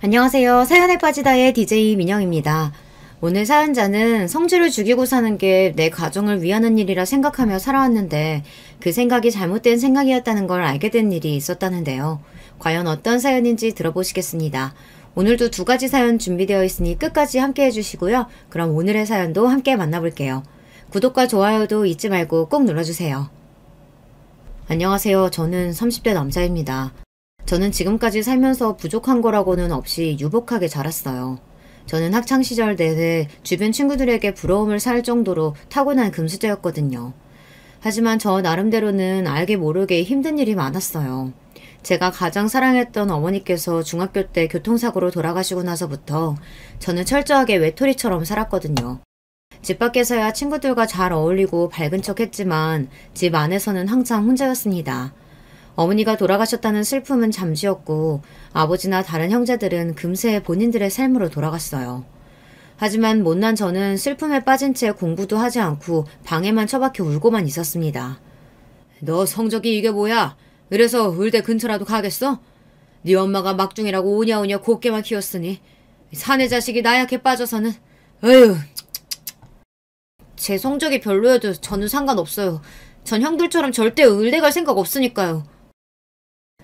안녕하세요. 사연에 빠지다의 DJ 민영입니다. 오늘 사연자는 성질을 죽이고 사는 게 내 가정을 위하는 일이라 생각하며 살아왔는데 그 생각이 잘못된 생각이었다는 걸 알게 된 일이 있었다는데요. 과연 어떤 사연인지 들어보시겠습니다. 오늘도 두 가지 사연 준비되어 있으니 끝까지 함께 해주시고요. 그럼 오늘의 사연도 함께 만나볼게요. 구독과 좋아요도 잊지 말고 꼭 눌러주세요. 안녕하세요. 저는 30대 남자입니다. 저는 지금까지 살면서 부족한 거라고는 없이 유복하게 자랐어요. 저는 학창시절 내내 주변 친구들에게 부러움을 살 정도로 타고난 금수저였거든요. 하지만 저 나름대로는 알게 모르게 힘든 일이 많았어요. 제가 가장 사랑했던 어머니께서 중학교 때 교통사고로 돌아가시고 나서부터 저는 철저하게 외톨이처럼 살았거든요. 집 밖에서야 친구들과 잘 어울리고 밝은 척 했지만 집 안에서는 항상 혼자였습니다. 어머니가 돌아가셨다는 슬픔은 잠시였고 아버지나 다른 형제들은 금세 본인들의 삶으로 돌아갔어요. 하지만 못난 저는 슬픔에 빠진 채 공부도 하지 않고 방에만 처박혀 울고만 있었습니다. 너 성적이 이게 뭐야? 그래서 의대 근처라도 가겠어? 네 엄마가 막중이라고 오냐오냐 곱게만 키웠으니 사내 자식이 나약해 빠져서는 어휴. 제 성적이 별로여도 저는 상관없어요. 전 형들처럼 절대 의대 갈 생각 없으니까요.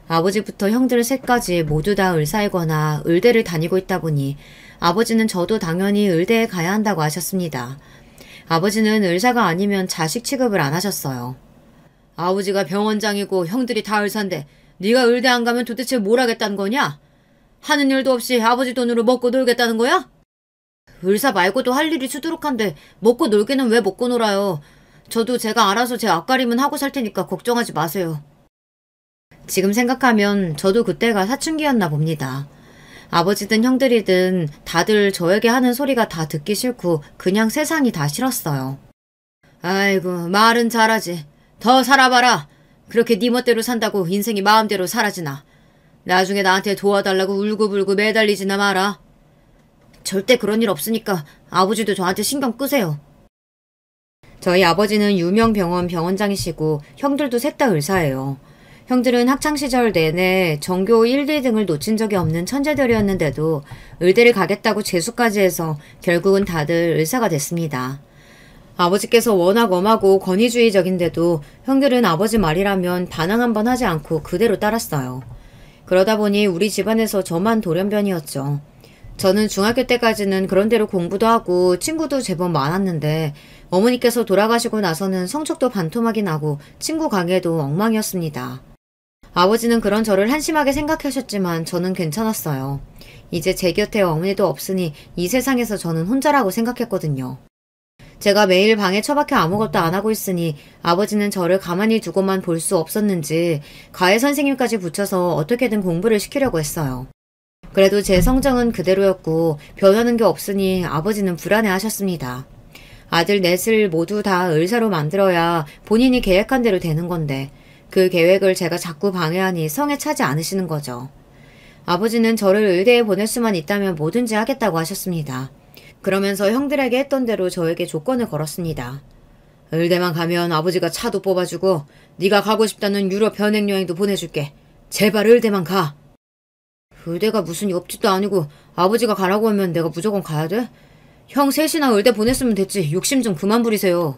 아버지부터 형들 셋까지 모두 다 의사이거나 의대를 다니고 있다 보니 아버지는 저도 당연히 의대에 가야 한다고 하셨습니다. 아버지는 의사가 아니면 자식 취급을 안 하셨어요. 아버지가 병원장이고 형들이 다 의사인데 네가 의대 안 가면 도대체 뭘 하겠다는 거냐? 하는 일도 없이 아버지 돈으로 먹고 놀겠다는 거야? 의사 말고도 할 일이 수두룩한데 먹고 놀기는 왜 먹고 놀아요? 저도 제가 알아서 제 앞가림은 하고 살 테니까 걱정하지 마세요. 지금 생각하면 저도 그때가 사춘기였나 봅니다. 아버지든 형들이든 다들 저에게 하는 소리가 다 듣기 싫고 그냥 세상이 다 싫었어요. 아이고 말은 잘하지. 더 살아봐라. 그렇게 네 멋대로 산다고 인생이 마음대로 사라지나. 나중에 나한테 도와달라고 울고불고 매달리지나 마라. 절대 그런 일 없으니까 아버지도 저한테 신경 끄세요. 저희 아버지는 유명 병원 병원장이시고 형들도 셋 다 의사예요. 형들은 학창시절 내내 전교 1, 2등을 놓친 적이 없는 천재들이었는데도 의대를 가겠다고 재수까지 해서 결국은 다들 의사가 됐습니다. 아버지께서 워낙 엄하고 권위주의적인데도 형들은 아버지 말이라면 반항 한번 하지 않고 그대로 따랐어요. 그러다 보니 우리 집안에서 저만 돌연변이었죠. 저는 중학교 때까지는 그런대로 공부도 하고 친구도 제법 많았는데 어머니께서 돌아가시고 나서는 성적도 반토막이 나고 친구 관계도 엉망이었습니다. 아버지는 그런 저를 한심하게 생각하셨지만 저는 괜찮았어요. 이제 제 곁에 어머니도 없으니 이 세상에서 저는 혼자라고 생각했거든요. 제가 매일 방에 처박혀 아무것도 안 하고 있으니 아버지는 저를 가만히 두고만 볼 수 없었는지 과외 선생님까지 붙여서 어떻게든 공부를 시키려고 했어요. 그래도 제 성적은 그대로였고 변하는 게 없으니 아버지는 불안해하셨습니다. 아들 넷을 모두 다 의사로 만들어야 본인이 계획한 대로 되는 건데 그 계획을 제가 자꾸 방해하니 성에 차지 않으시는 거죠. 아버지는 저를 의대에 보낼 수만 있다면 뭐든지 하겠다고 하셨습니다. 그러면서 형들에게 했던 대로 저에게 조건을 걸었습니다. 의대만 가면 아버지가 차도 뽑아주고 네가 가고 싶다는 유럽 현행여행도 보내줄게. 제발 의대만 가. 의대가 무슨 옆집도 아니고 아버지가 가라고 하면 내가 무조건 가야 돼? 형 셋이나 의대 보냈으면 됐지. 욕심 좀 그만 부리세요.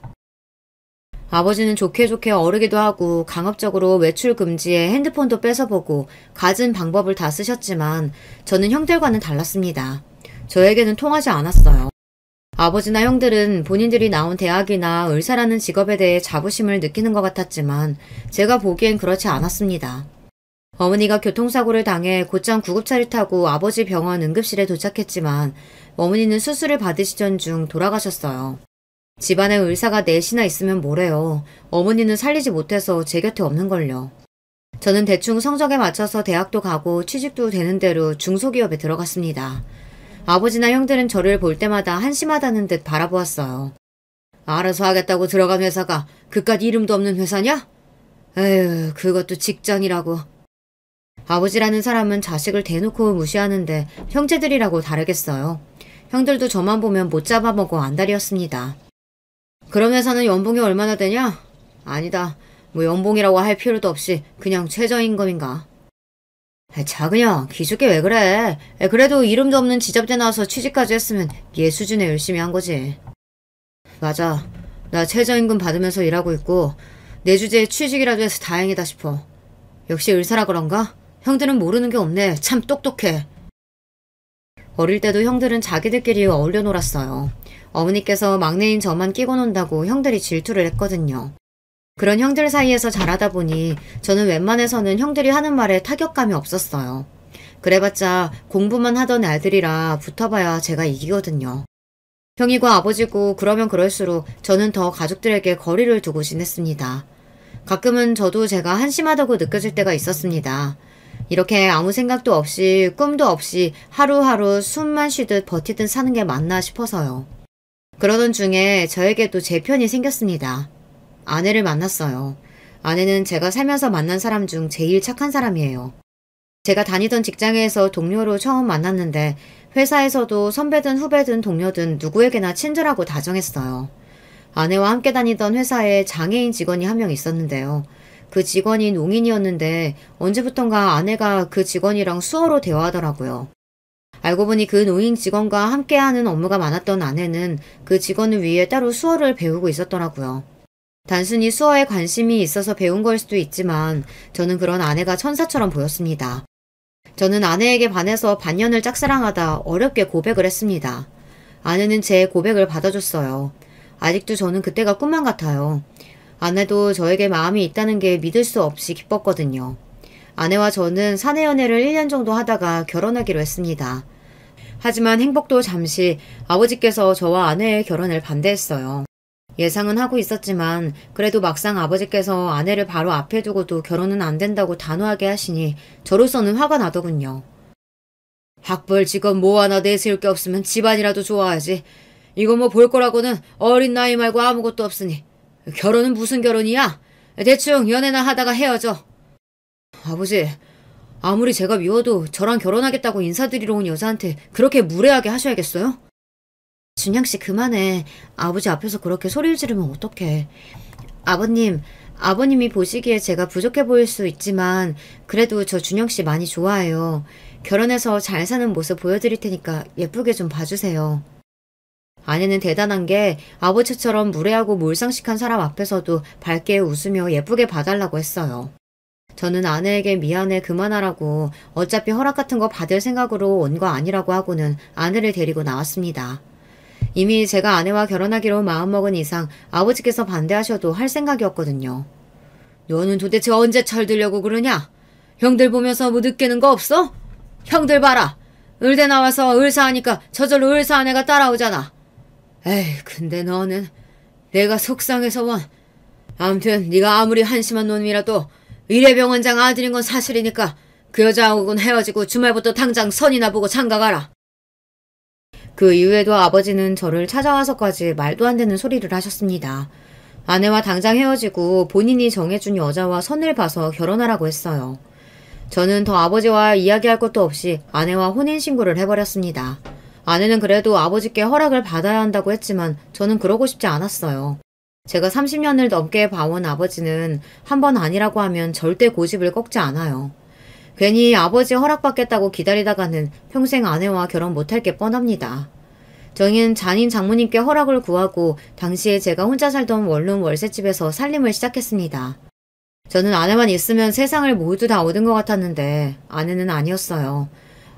아버지는 좋게 좋게 어르기도 하고 강압적으로 외출 금지에 핸드폰도 뺏어보고 갖은 방법을 다 쓰셨지만 저는 형들과는 달랐습니다. 저에게는 통하지 않았어요. 아버지나 형들은 본인들이 나온 대학이나 의사라는 직업에 대해 자부심을 느끼는 것 같았지만 제가 보기엔 그렇지 않았습니다. 어머니가 교통사고를 당해 곧장 구급차를 타고 아버지 병원 응급실에 도착했지만 어머니는 수술을 받으시던 중 돌아가셨어요. 집안에 의사가 넷이나 있으면 뭐래요. 어머니는 살리지 못해서 제 곁에 없는걸요. 저는 대충 성적에 맞춰서 대학도 가고 취직도 되는 대로 중소기업에 들어갔습니다. 아버지나 형들은 저를 볼 때마다 한심하다는 듯 바라보았어요. 알아서 하겠다고 들어간 회사가 그깟 이름도 없는 회사냐? 에휴, 그것도 직장이라고. 아버지라는 사람은 자식을 대놓고 무시하는데 형제들이라고 다르겠어요. 형들도 저만 보면 못 잡아먹어 안달이었습니다. 그런 회사는 연봉이 얼마나 되냐? 아니다. 뭐 연봉이라고 할 필요도 없이 그냥 최저임금인가. 자그냥 기죽게 왜 그래? 그래도 이름도 없는 지잡대 나와서 취직까지 했으면 얘 수준에 열심히 한 거지. 맞아. 나 최저임금 받으면서 일하고 있고 내 주제에 취직이라도 해서 다행이다 싶어. 역시 의사라 그런가? 형들은 모르는 게 없네. 참 똑똑해. 어릴 때도 형들은 자기들끼리 어울려 놀았어요. 어머니께서 막내인 저만 끼고 논다고 형들이 질투를 했거든요. 그런 형들 사이에서 자라다 보니 저는 웬만해서는 형들이 하는 말에 타격감이 없었어요. 그래봤자 공부만 하던 애들이라 붙어봐야 제가 이기거든요. 형이고 아버지고 그러면 그럴수록 저는 더 가족들에게 거리를 두고 지냈습니다. 가끔은 저도 제가 한심하다고 느껴질 때가 있었습니다. 이렇게 아무 생각도 없이 꿈도 없이 하루하루 숨만 쉬듯 버티듯 사는 게 맞나 싶어서요. 그러던 중에 저에게도 제 편이 생겼습니다. 아내를 만났어요. 아내는 제가 살면서 만난 사람 중 제일 착한 사람이에요. 제가 다니던 직장에서 동료로 처음 만났는데 회사에서도 선배든 후배든 동료든 누구에게나 친절하고 다정했어요. 아내와 함께 다니던 회사에 장애인 직원이 한 명 있었는데요. 그 직원이 농인이었는데 언제부턴가 아내가 그 직원이랑 수어로 대화하더라고요. 알고 보니 그 노인 직원과 함께하는 업무가 많았던 아내는 그 직원을 위해 따로 수어를 배우고 있었더라고요. 단순히 수어에 관심이 있어서 배운 걸 수도 있지만 저는 그런 아내가 천사처럼 보였습니다. 저는 아내에게 반해서 반년을 짝사랑하다 어렵게 고백을 했습니다. 아내는 제 고백을 받아줬어요. 아직도 저는 그때가 꿈만 같아요. 아내도 저에게 마음이 있다는 게 믿을 수 없이 기뻤거든요. 아내와 저는 사내 연애를 1년 정도 하다가 결혼하기로 했습니다. 하지만 행복도 잠시 아버지께서 저와 아내의 결혼을 반대했어요. 예상은 하고 있었지만 그래도 막상 아버지께서 아내를 바로 앞에 두고도 결혼은 안 된다고 단호하게 하시니 저로서는 화가 나더군요. 학벌 직업 뭐 하나 내세울 게 없으면 집안이라도 좋아야지. 이거 뭐 볼 거라고는 어린 나이 말고 아무것도 없으니 결혼은 무슨 결혼이야? 대충 연애나 하다가 헤어져. 아버지, 아무리 제가 미워도 저랑 결혼하겠다고 인사드리러 온 여자한테 그렇게 무례하게 하셔야겠어요? 준양씨 그만해. 아버지 앞에서 그렇게 소리를 지르면 어떡해. 아버님이 보시기에 제가 부족해 보일 수 있지만 그래도 저 준영씨 많이 좋아해요. 결혼해서 잘 사는 모습 보여드릴 테니까 예쁘게 좀 봐주세요. 아내는 대단한 게 아버지처럼 무례하고 몰상식한 사람 앞에서도 밝게 웃으며 예쁘게 봐달라고 했어요. 저는 아내에게 미안해 그만하라고 어차피 허락 같은 거 받을 생각으로 온 거 아니라고 하고는 아내를 데리고 나왔습니다. 이미 제가 아내와 결혼하기로 마음먹은 이상 아버지께서 반대하셔도 할 생각이었거든요. 너는 도대체 언제 철들려고 그러냐? 형들 보면서 뭐 느끼는 거 없어? 형들 봐라. 의대 나와서 의사하니까 저절로 의사한 애가 따라오잖아. 에이, 근데 너는 내가 속상해서 원. 아무튼 네가 아무리 한심한 놈이라도 의뢰병원장 아들인 건 사실이니까 그 여자하고는 헤어지고 주말부터 당장 선이나 보고 장가가라. 그 이후에도 아버지는 저를 찾아와서까지 말도 안 되는 소리를 하셨습니다. 아내와 당장 헤어지고 본인이 정해준 여자와 선을 봐서 결혼하라고 했어요. 저는 더 아버지와 이야기할 것도 없이 아내와 혼인신고를 해버렸습니다. 아내는 그래도 아버지께 허락을 받아야 한다고 했지만 저는 그러고 싶지 않았어요. 제가 30년을 넘게 봐온 아버지는 한 번 아니라고 하면 절대 고집을 꺾지 않아요. 괜히 아버지 허락받겠다고 기다리다가는 평생 아내와 결혼 못할 게 뻔합니다. 저희는 잔인 장모님께 허락을 구하고 당시에 제가 혼자 살던 원룸 월세집에서 살림을 시작했습니다. 저는 아내만 있으면 세상을 모두 다 얻은 것 같았는데 아내는 아니었어요.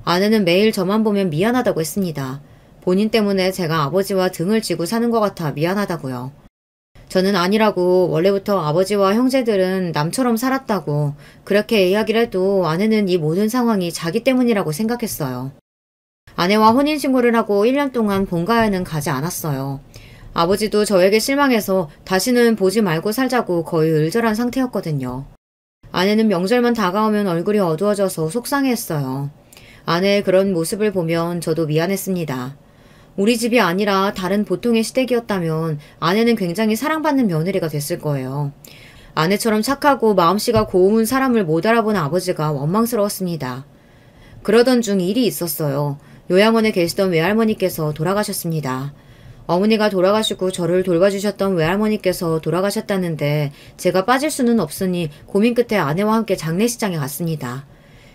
아내는 매일 저만 보면 미안하다고 했습니다. 본인 때문에 제가 아버지와 등을 지고 사는 것 같아 미안하다고요. 저는 아니라고 원래부터 아버지와 형제들은 남처럼 살았다고 그렇게 이야기를 해도 아내는 이 모든 상황이 자기 때문이라고 생각했어요. 아내와 혼인신고를 하고 1년 동안 본가에는 가지 않았어요. 아버지도 저에게 실망해서 다시는 보지 말고 살자고 거의 을절한 상태였거든요. 아내는 명절만 다가오면 얼굴이 어두워져서 속상해했어요. 아내의 그런 모습을 보면 저도 미안했습니다. 우리 집이 아니라 다른 보통의 시댁이었다면 아내는 굉장히 사랑받는 며느리가 됐을 거예요. 아내처럼 착하고 마음씨가 고운 사람을 못 알아보는 아버지가 원망스러웠습니다. 그러던 중 일이 있었어요. 요양원에 계시던 외할머니께서 돌아가셨습니다. 어머니가 돌아가시고 저를 돌봐주셨던 외할머니께서 돌아가셨다는데 제가 빠질 수는 없으니 고민 끝에 아내와 함께 장례식장에 갔습니다.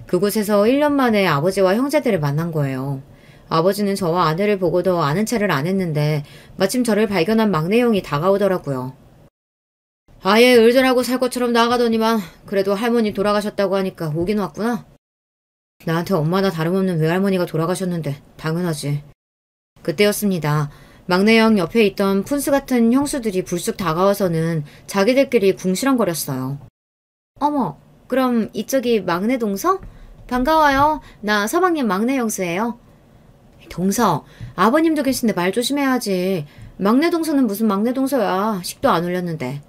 그곳에서 1년 만에 아버지와 형제들을 만난 거예요. 아버지는 저와 아내를 보고도 아는 체를 안 했는데 마침 저를 발견한 막내 형이 다가오더라고요. 아예 을들하고 살 것처럼 나가더니만 그래도 할머니 돌아가셨다고 하니까 오긴 왔구나. 나한테 엄마나 다름없는 외할머니가 돌아가셨는데 당연하지. 그때였습니다. 막내 형 옆에 있던 푼수 같은 형수들이 불쑥 다가와서는 자기들끼리 궁시렁거렸어요. 어머, 그럼 이쪽이 막내 동서? 반가워요. 나 서방님 막내 형수예요. 동서, 아버님도 계신데 말 조심해야지. 막내 동서는 무슨 막내 동서야. 식도 안 올렸는데.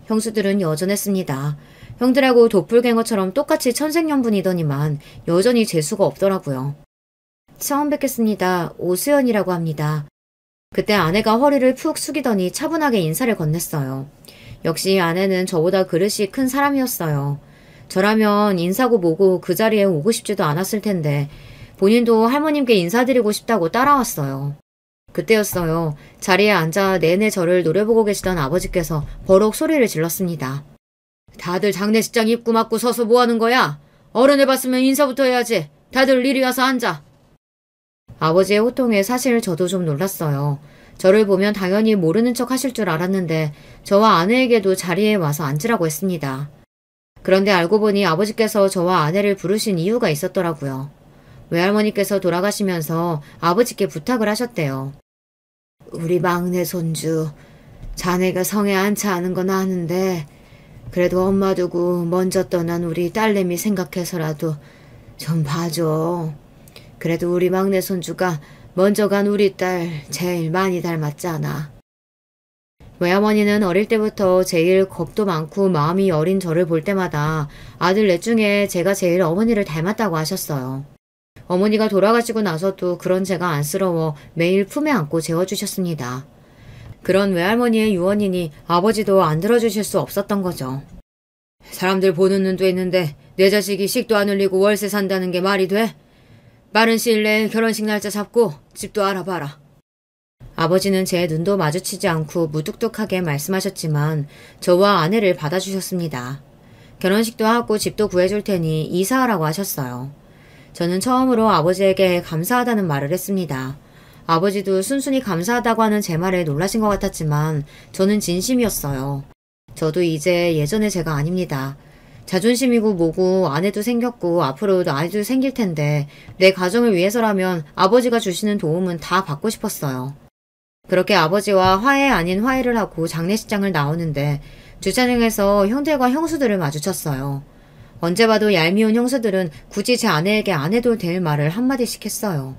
형수들은 여전했습니다. 형들하고 도플갱어처럼 똑같이 천생연분이더니만 여전히 재수가 없더라고요. 처음 뵙겠습니다. 오수연이라고 합니다. 그때 아내가 허리를 푹 숙이더니 차분하게 인사를 건넸어요. 역시 아내는 저보다 그릇이 큰 사람이었어요. 저라면 인사고 뭐고 그 자리에 오고 싶지도 않았을 텐데 본인도 할머님께 인사드리고 싶다고 따라왔어요. 그때였어요. 자리에 앉아 내내 저를 노려보고 계시던 아버지께서 버럭 소리를 질렀습니다. 다들 장례식장 입구 막고 서서 뭐하는 거야? 어른을 봤으면 인사부터 해야지. 다들 이리 와서 앉아. 아버지의 호통에 사실 저도 좀 놀랐어요. 저를 보면 당연히 모르는 척 하실 줄 알았는데 저와 아내에게도 자리에 와서 앉으라고 했습니다. 그런데 알고 보니 아버지께서 저와 아내를 부르신 이유가 있었더라고요. 외할머니께서 돌아가시면서 아버지께 부탁을 하셨대요. 우리 막내 손주, 자네가 성에 안차 하는 건 아는데 그래도 엄마 두고 먼저 떠난 우리 딸내미 생각해서라도 좀 봐줘. 그래도 우리 막내 손주가 먼저 간 우리 딸 제일 많이 닮았잖아. 외할머니는 어릴 때부터 제일 겁도 많고 마음이 여린 저를 볼 때마다 아들 넷 중에 제가 제일 어머니를 닮았다고 하셨어요. 어머니가 돌아가시고 나서도 그런 제가 안쓰러워 매일 품에 안고 재워주셨습니다. 그런 외할머니의 유언이니 아버지도 안 들어주실 수 없었던 거죠. 사람들 보는 눈도 있는데 내 자식이 식도 안 흘리고 월세 산다는 게 말이 돼? 빠른 시일 내에 결혼식 날짜 잡고 집도 알아봐라. 아버지는 제 눈도 마주치지 않고 무뚝뚝하게 말씀하셨지만 저와 아내를 받아주셨습니다. 결혼식도 하고 집도 구해줄 테니 이사하라고 하셨어요. 저는 처음으로 아버지에게 감사하다는 말을 했습니다. 아버지도 순순히 감사하다고 하는 제 말에 놀라신 것 같았지만 저는 진심이었어요. 저도 이제 예전의 제가 아닙니다. 자존심이고 뭐고 아내도 생겼고 앞으로도 아이도 생길 텐데 내 가정을 위해서라면 아버지가 주시는 도움은 다 받고 싶었어요. 그렇게 아버지와 화해 아닌 화해를 하고 장례식장을 나오는데 주차장에서 형들과 형수들을 마주쳤어요. 언제 봐도 얄미운 형수들은 굳이 제 아내에게 안 해도 될 말을 한마디씩 했어요.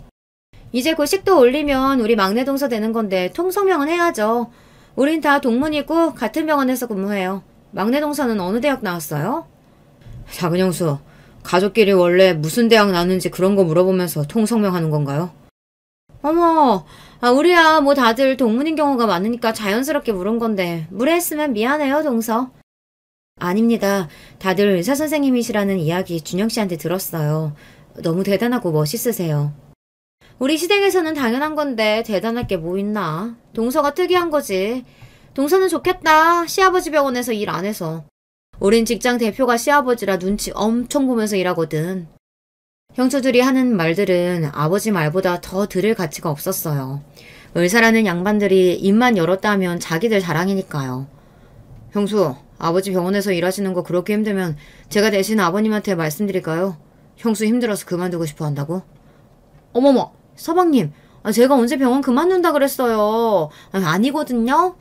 이제 곧 식도 올리면 우리 막내 동서 되는 건데 통성명은 해야죠. 우린 다 동문이고 같은 병원에서 근무해요. 막내 동서는 어느 대학 나왔어요? 작은 형수, 가족끼리 원래 무슨 대학 나왔는지 그런 거 물어보면서 통성명하는 건가요? 어머, 우리야 뭐 다들 동문인 경우가 많으니까 자연스럽게 물은 건데 무례했으면 미안해요, 동서. 아닙니다. 다들 의사 선생님이시라는 이야기 준영 씨한테 들었어요. 너무 대단하고 멋있으세요. 우리 시댁에서는 당연한 건데 대단할 게 뭐 있나. 동서가 특이한 거지. 동서는 좋겠다. 시아버지 병원에서 일 안 해서. 우린 직장 대표가 시아버지라 눈치 엄청 보면서 일하거든. 형수들이 하는 말들은 아버지 말보다 더 들을 가치가 없었어요. 의사라는 양반들이 입만 열었다 하면 자기들 자랑이니까요. 형수, 아버지 병원에서 일하시는 거 그렇게 힘들면 제가 대신 아버님한테 말씀드릴까요? 형수 힘들어서 그만두고 싶어 한다고? 어머머, 서방님, 제가 언제 병원 그만둔다 그랬어요. 아니거든요?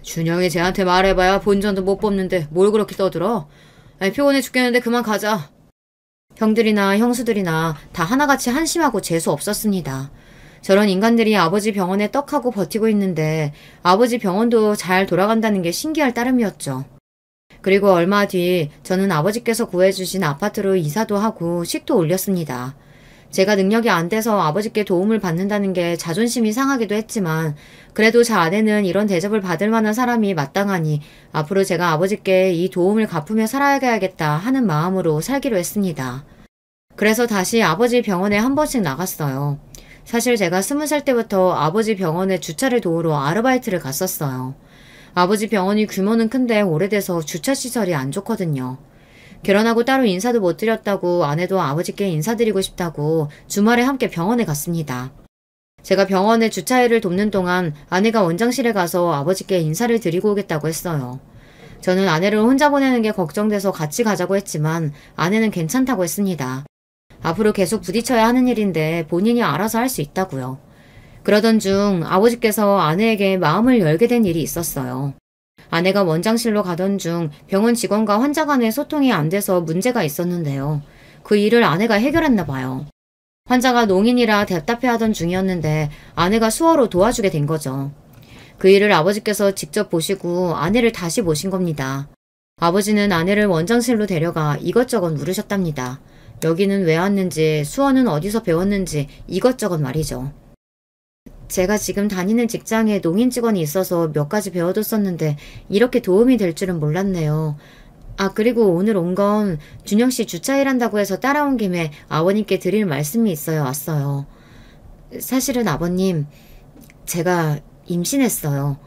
준영이 쟤한테 말해봐야 본전도 못 뽑는데 뭘 그렇게 떠들어? 피곤해 죽겠는데 그만 가자. 형들이나 형수들이나 다 하나같이 한심하고 재수 없었습니다. 저런 인간들이 아버지 병원에 떡하고 버티고 있는데 아버지 병원도 잘 돌아간다는 게 신기할 따름이었죠. 그리고 얼마 뒤 저는 아버지께서 구해주신 아파트로 이사도 하고 식도 올렸습니다. 제가 능력이 안 돼서 아버지께 도움을 받는다는 게 자존심이 상하기도 했지만 그래도 제 아내는 이런 대접을 받을 만한 사람이 마땅하니 앞으로 제가 아버지께 이 도움을 갚으며 살아야겠다 하는 마음으로 살기로 했습니다. 그래서 다시 아버지 병원에 한 번씩 나갔어요. 사실 제가 20살 때부터 아버지 병원에 주차를 도우러 아르바이트를 갔었어요. 아버지 병원이 규모는 큰데 오래돼서 주차시설이 안 좋거든요. 결혼하고 따로 인사도 못 드렸다고 아내도 아버지께 인사드리고 싶다고 주말에 함께 병원에 갔습니다. 제가 병원에 주차일을 돕는 동안 아내가 원장실에 가서 아버지께 인사를 드리고 오겠다고 했어요. 저는 아내를 혼자 보내는 게 걱정돼서 같이 가자고 했지만 아내는 괜찮다고 했습니다. 앞으로 계속 부딪혀야 하는 일인데 본인이 알아서 할 수 있다고요. 그러던 중 아버지께서 아내에게 마음을 열게 된 일이 있었어요. 아내가 원장실로 가던 중 병원 직원과 환자 간의 소통이 안 돼서 문제가 있었는데요. 그 일을 아내가 해결했나 봐요. 환자가 농인이라 답답해하던 중이었는데 아내가 수어로 도와주게 된 거죠. 그 일을 아버지께서 직접 보시고 아내를 다시 모신 겁니다. 아버지는 아내를 원장실로 데려가 이것저것 물으셨답니다. 여기는 왜 왔는지, 수어는 어디서 배웠는지 이것저것 말이죠. 제가 지금 다니는 직장에 농인 직원이 있어서 몇 가지 배워뒀었는데 이렇게 도움이 될 줄은 몰랐네요. 아, 그리고 오늘 온 건 준영씨 주차일 한다고 해서 따라온 김에 아버님께 드릴 말씀이 있어요 왔어요. 사실은 아버님, 제가 임신했어요.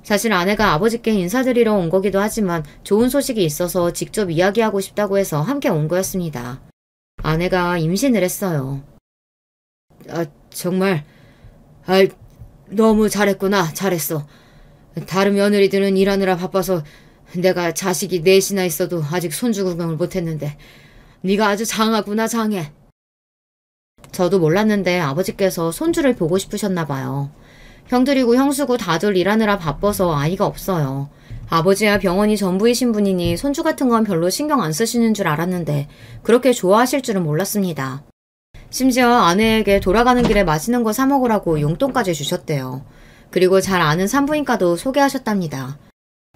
사실 아내가 아버지께 인사드리러 온 거기도 하지만 좋은 소식이 있어서 직접 이야기하고 싶다고 해서 함께 온 거였습니다. 아내가 임신을 했어요. 아, 정말... 너무 잘했구나. 잘했어. 다른 며느리들은 일하느라 바빠서 내가 자식이 넷이나 있어도 아직 손주 구경을 못했는데 네가 아주 장하구나. 장해. 저도 몰랐는데 아버지께서 손주를 보고 싶으셨나 봐요. 형들이고 형수고 다들 일하느라 바빠서 아이가 없어요. 아버지야 병원이 전부이신 분이니 손주 같은 건 별로 신경 안 쓰시는 줄 알았는데 그렇게 좋아하실 줄은 몰랐습니다. 심지어 아내에게 돌아가는 길에 맛있는 거 사 먹으라고 용돈까지 주셨대요. 그리고 잘 아는 산부인과도 소개하셨답니다.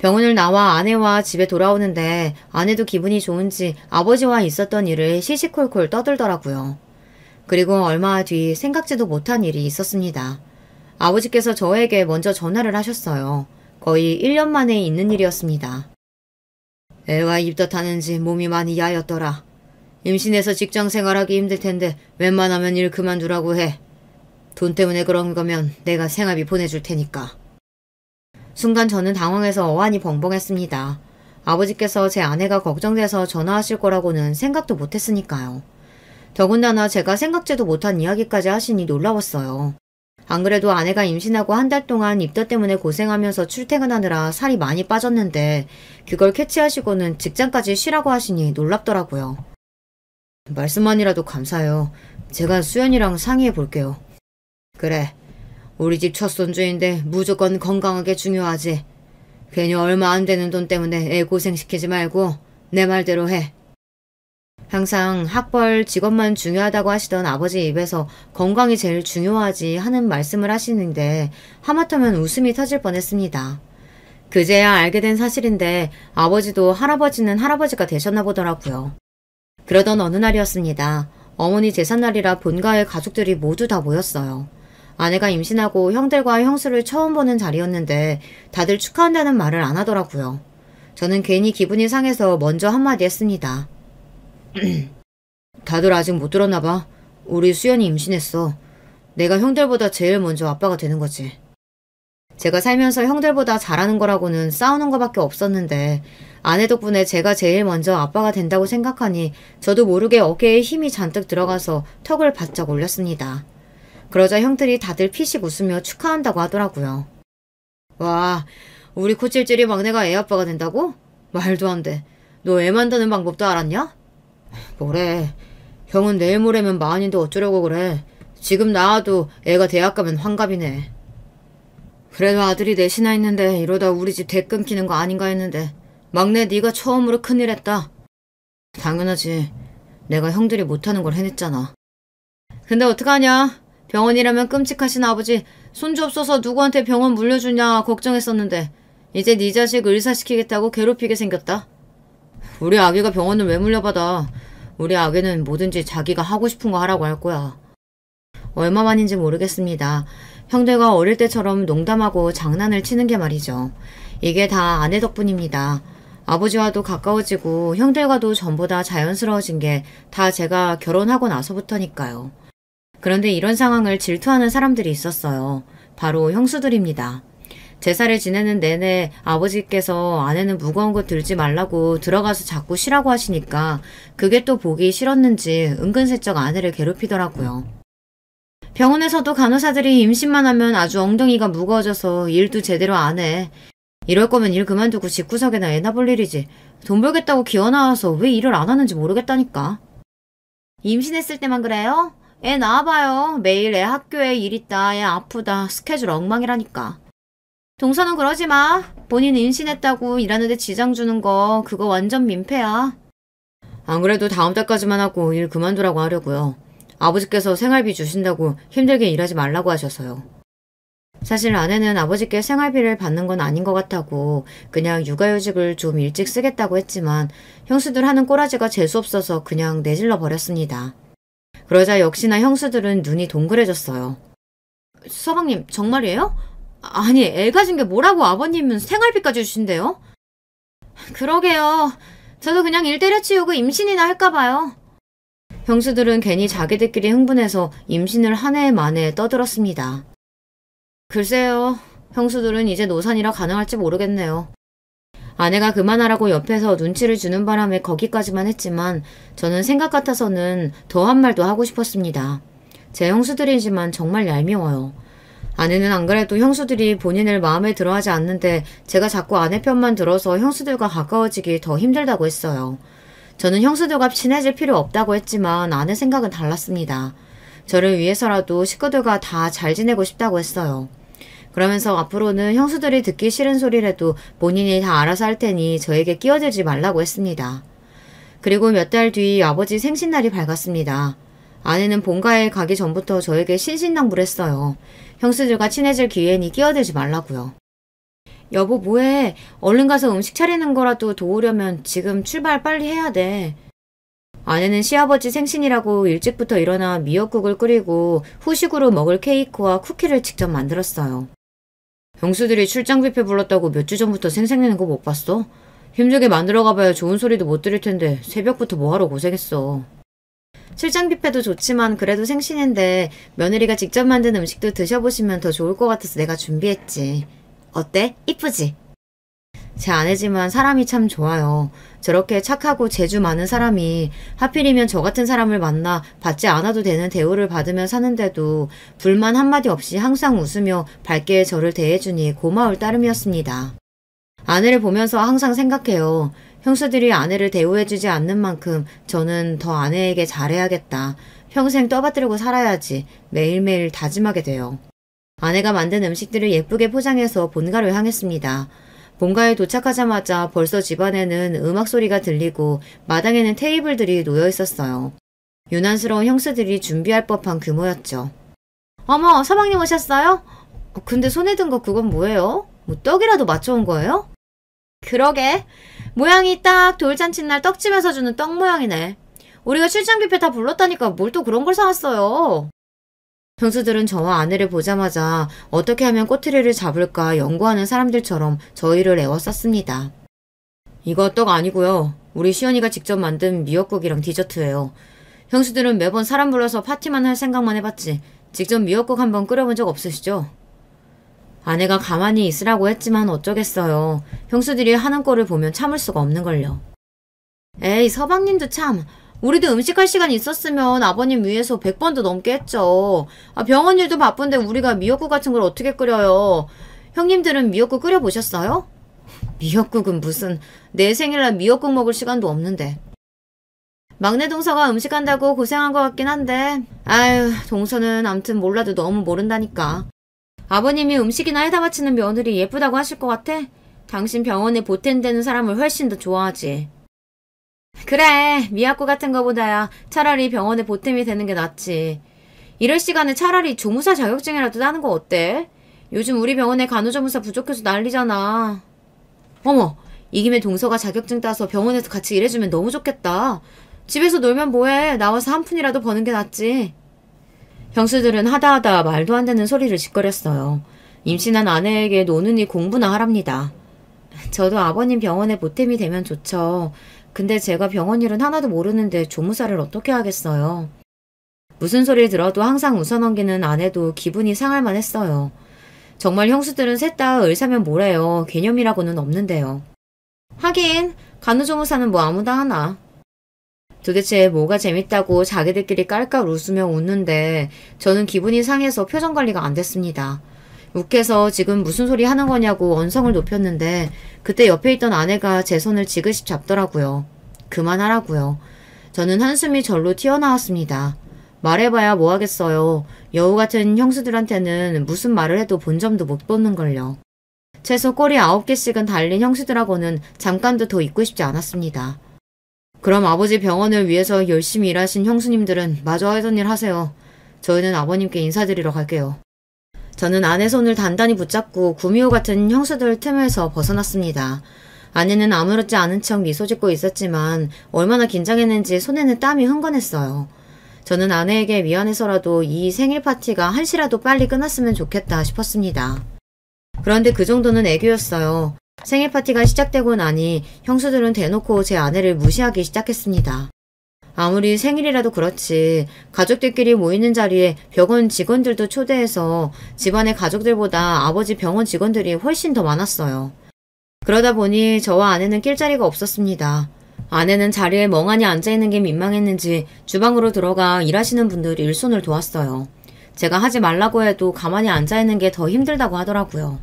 병원을 나와 아내와 집에 돌아오는데 아내도 기분이 좋은지 아버지와 있었던 일을 시시콜콜 떠들더라고요. 그리고 얼마 뒤 생각지도 못한 일이 있었습니다. 아버지께서 저에게 먼저 전화를 하셨어요. 거의 1년 만에 있는 일이었습니다. 애가 입덧하는지 몸이 많이 야였더라. 임신해서 직장 생활하기 힘들 텐데 웬만하면 일 그만두라고 해. 돈 때문에 그런 거면 내가 생활비 보내줄 테니까. 순간 저는 당황해서 어안이 벙벙했습니다. 아버지께서 제 아내가 걱정돼서 전화하실 거라고는 생각도 못했으니까요. 더군다나 제가 생각지도 못한 이야기까지 하시니 놀라웠어요. 안 그래도 아내가 임신하고 한 달 동안 입덧 때문에 고생하면서 출퇴근하느라 살이 많이 빠졌는데 그걸 캐치하시고는 직장까지 쉬라고 하시니 놀랍더라고요. 말씀만이라도 감사해요. 제가 수연이랑 상의해 볼게요. 그래. 우리 집 첫 손주인데 무조건 건강하게 중요하지. 괜히 얼마 안 되는 돈 때문에 애 고생시키지 말고 내 말대로 해. 항상 학벌, 직업만 중요하다고 하시던 아버지 입에서 건강이 제일 중요하지 하는 말씀을 하시는데 하마터면 웃음이 터질 뻔했습니다. 그제야 알게 된 사실인데 아버지도 할아버지는 할아버지가 되셨나 보더라고요. 그러던 어느 날이었습니다. 어머니 제삿날이라 본가의 가족들이 모두 다 모였어요. 아내가 임신하고 형들과 형수를 처음 보는 자리였는데 다들 축하한다는 말을 안 하더라고요. 저는 괜히 기분이 상해서 먼저 한마디 했습니다. 다들 아직 못 들었나 봐. 우리 수연이 임신했어. 내가 형들보다 제일 먼저 아빠가 되는 거지. 제가 살면서 형들보다 잘하는 거라고는 싸우는 거밖에 없었는데 아내 덕분에 제가 제일 먼저 아빠가 된다고 생각하니 저도 모르게 어깨에 힘이 잔뜩 들어가서 턱을 바짝 올렸습니다. 그러자 형들이 다들 피식 웃으며 축하한다고 하더라고요. 와, 우리 코찔찔이 막내가 애 아빠가 된다고? 말도 안 돼. 너 애 만드는 방법도 알았냐? 뭐래. 형은 내일 모레면 마흔인데 어쩌려고 그래. 지금 낳아도 애가 대학 가면 환갑이네. 그래도 아들이 넷이나 있는데 이러다 우리 집 대 끊기는 거 아닌가 했는데 막내 네가 처음으로 큰일 했다. 당연하지. 내가 형들이 못하는 걸 해냈잖아. 근데 어떡하냐. 병원이라면 끔찍하신 아버지 손주 없어서 누구한테 병원 물려주냐 걱정했었는데 이제 네 자식 의사시키겠다고 괴롭히게 생겼다. 우리 아기가 병원을 왜 물려받아. 우리 아기는 뭐든지 자기가 하고 싶은 거 하라고 할 거야. 얼마만인지 모르겠습니다. 형들과 어릴 때처럼 농담하고 장난을 치는 게 말이죠. 이게 다 아내 덕분입니다. 아버지와도 가까워지고 형들과도 전보다 자연스러워진 게 다 제가 결혼하고 나서부터니까요. 그런데 이런 상황을 질투하는 사람들이 있었어요. 바로 형수들입니다. 제사를 지내는 내내 아버지께서 아내는 무거운 거 들지 말라고 들어가서 자꾸 쉬라고 하시니까 그게 또 보기 싫었는지 은근슬쩍 아내를 괴롭히더라고요. 병원에서도 간호사들이 임신만 하면 아주 엉덩이가 무거워져서 일도 제대로 안 해. 이럴 거면 일 그만두고 집구석에나 애나 볼 일이지. 돈 벌겠다고 기어 나와서 왜 일을 안 하는지 모르겠다니까. 임신했을 때만 그래요? 애 낳아봐요. 매일 애 학교에 일 있다, 애 아프다, 스케줄 엉망이라니까. 동서는 그러지 마. 본인 임신했다고 일하는데 지장 주는 거 그거 완전 민폐야. 안 그래도 다음 달까지만 하고 일 그만두라고 하려고요. 아버지께서 생활비 주신다고 힘들게 일하지 말라고 하셔서요. 사실 아내는 아버지께 생활비를 받는 건 아닌 것 같다고 그냥 육아휴직을 좀 일찍 쓰겠다고 했지만 형수들 하는 꼬라지가 재수없어서 그냥 내질러 버렸습니다. 그러자 역시나 형수들은 눈이 동그래졌어요. 서방님 정말이에요? 아니 애 가진 게 뭐라고 아버님은 생활비까지 주신대요? 그러게요. 저도 그냥 일 때려치우고 임신이나 할까봐요. 형수들은 괜히 자기들끼리 흥분해서 임신을 한 해 만에 떠들었습니다. 글쎄요. 형수들은 이제 노산이라 가능할지 모르겠네요. 아내가 그만하라고 옆에서 눈치를 주는 바람에 거기까지만 했지만 저는 생각 같아서는 더 한 말도 하고 싶었습니다. 제 형수들이지만 정말 얄미워요. 아내는 안 그래도 형수들이 본인을 마음에 들어하지 않는데 제가 자꾸 아내 편만 들어서 형수들과 가까워지기 더 힘들다고 했어요. 저는 형수들과 친해질 필요 없다고 했지만 아내 생각은 달랐습니다. 저를 위해서라도 식구들과 다 잘 지내고 싶다고 했어요. 그러면서 앞으로는 형수들이 듣기 싫은 소리라도 본인이 다 알아서 할 테니 저에게 끼어들지 말라고 했습니다. 그리고 몇 달 뒤 아버지 생신날이 밝았습니다. 아내는 본가에 가기 전부터 저에게 신신당부했어요. 형수들과 친해질 기회니 끼어들지 말라고요. 여보 뭐해? 얼른 가서 음식 차리는 거라도 도우려면 지금 출발 빨리 해야 돼. 아내는 시아버지 생신이라고 일찍부터 일어나 미역국을 끓이고 후식으로 먹을 케이크와 쿠키를 직접 만들었어요. 형수들이 출장 뷔페 불렀다고 몇 주 전부터 생색내는 거 못 봤어? 힘들게 만들어 가봐야 좋은 소리도 못 들을 텐데 새벽부터 뭐하러 고생했어. 출장 뷔페도 좋지만 그래도 생신인데 며느리가 직접 만든 음식도 드셔보시면 더 좋을 것 같아서 내가 준비했지. 어때? 이쁘지? 제 아내지만 사람이 참 좋아요. 저렇게 착하고 재주 많은 사람이 하필이면 저 같은 사람을 만나 받지 않아도 되는 대우를 받으며 사는데도 불만 한마디 없이 항상 웃으며 밝게 저를 대해주니 고마울 따름이었습니다. 아내를 보면서 항상 생각해요. 형수들이 아내를 대우해주지 않는 만큼 저는 더 아내에게 잘해야겠다. 평생 떠받들고 살아야지. 매일매일 다짐하게 돼요. 아내가 만든 음식들을 예쁘게 포장해서 본가로 향했습니다. 본가에 도착하자마자 벌써 집안에는 음악 소리가 들리고 마당에는 테이블들이 놓여 있었어요. 유난스러운 형수들이 준비할 법한 규모였죠. 어머, 서방님 오셨어요? 근데 손에 든 거 그건 뭐예요? 뭐 떡이라도 맞춰온 거예요? 그러게. 모양이 딱 돌잔치날 떡집에서 주는 떡 모양이네. 우리가 출장 뷔페 다 불렀다니까 뭘 또 그런 걸 사왔어요. 형수들은 저와 아내를 보자마자 어떻게 하면 꼬투리를 잡을까 연구하는 사람들처럼 저희를 에워쌌습니다. 이거 떡 아니고요. 우리 시연이가 직접 만든 미역국이랑 디저트예요. 형수들은 매번 사람 불러서 파티만 할 생각만 해봤지 직접 미역국 한번 끓여본 적 없으시죠? 아내가 가만히 있으라고 했지만 어쩌겠어요. 형수들이 하는 꼴을 보면 참을 수가 없는걸요. 에이 서방님도 참. 우리도 음식할 시간 있었으면 아버님 위해서 100번도 넘게 했죠. 병원 일도 바쁜데 우리가 미역국 같은 걸 어떻게 끓여요. 형님들은 미역국 끓여보셨어요? 미역국은 무슨 내 생일날 미역국 먹을 시간도 없는데. 막내 동서가 음식한다고 고생한 것 같긴 한데 아유 동서는 암튼 몰라도 너무 모른다니까. 아버님이 음식이나 해다 바치는 며느리 예쁘다고 하실 것 같아? 당신 병원에 보탬되는 사람을 훨씬 더 좋아하지. 그래 미약국 같은 거보다야 차라리 병원에 보탬이 되는 게 낫지. 이럴 시간에 차라리 조무사 자격증이라도 따는 거 어때? 요즘 우리 병원에 간호조무사 부족해서 난리잖아. 어머 이 김에 동서가 자격증 따서 병원에서 같이 일해주면 너무 좋겠다. 집에서 놀면 뭐해. 나와서 한 푼이라도 버는 게 낫지. 형수들은 하다하다 말도 안 되는 소리를 짓거렸어요. 임신한 아내에게 노는이 공부나 하랍니다. 저도 아버님 병원에 보탬이 되면 좋죠. 근데 제가 병원 일은 하나도 모르는데 조무사를 어떻게 하겠어요. 무슨 소리를 들어도 항상 웃어넘기는 아내도 기분이 상할 만했어요. 정말 형수들은 셋 다 을사면 뭐래요. 개념이라고는 없는데요. 하긴 간우조무사는 뭐 아무나 하나. 도대체 뭐가 재밌다고 자기들끼리 깔깔 웃으며 웃는데 저는 기분이 상해서 표정 관리가 안 됐습니다. 욱해서 지금 무슨 소리 하는 거냐고 언성을 높였는데 그때 옆에 있던 아내가 제 손을 지그시 잡더라고요. 그만하라고요. 저는 한숨이 절로 튀어나왔습니다. 말해봐야 뭐 하겠어요. 여우 같은 형수들한테는 무슨 말을 해도 본점도 못 보는걸요. 최소 꼬리 9개씩은 달린 형수들하고는 잠깐도 더 있고 싶지 않았습니다. 그럼 아버지 병원을 위해서 열심히 일하신 형수님들은 마저 하던 일 하세요. 저희는 아버님께 인사드리러 갈게요. 저는 아내 손을 단단히 붙잡고 구미호 같은 형수들 틈에서 벗어났습니다. 아내는 아무렇지 않은 척 미소 짓고 있었지만 얼마나 긴장했는지 손에는 땀이 흥건했어요. 저는 아내에게 미안해서라도 이 생일 파티가 한시라도 빨리 끝났으면 좋겠다 싶었습니다. 그런데 그 정도는 애교였어요. 생일 파티가 시작되고 나니 형수들은 대놓고 제 아내를 무시하기 시작했습니다. 아무리 생일이라도 그렇지 가족들끼리 모이는 자리에 병원 직원들도 초대해서 집안의 가족들보다 아버지 병원 직원들이 훨씬 더 많았어요. 그러다 보니 저와 아내는 낄 자리가 없었습니다. 아내는 자리에 멍하니 앉아있는 게 민망했는지 주방으로 들어가 일하시는 분들 일손을 도왔어요. 제가 하지 말라고 해도 가만히 앉아있는 게 더 힘들다고 하더라고요.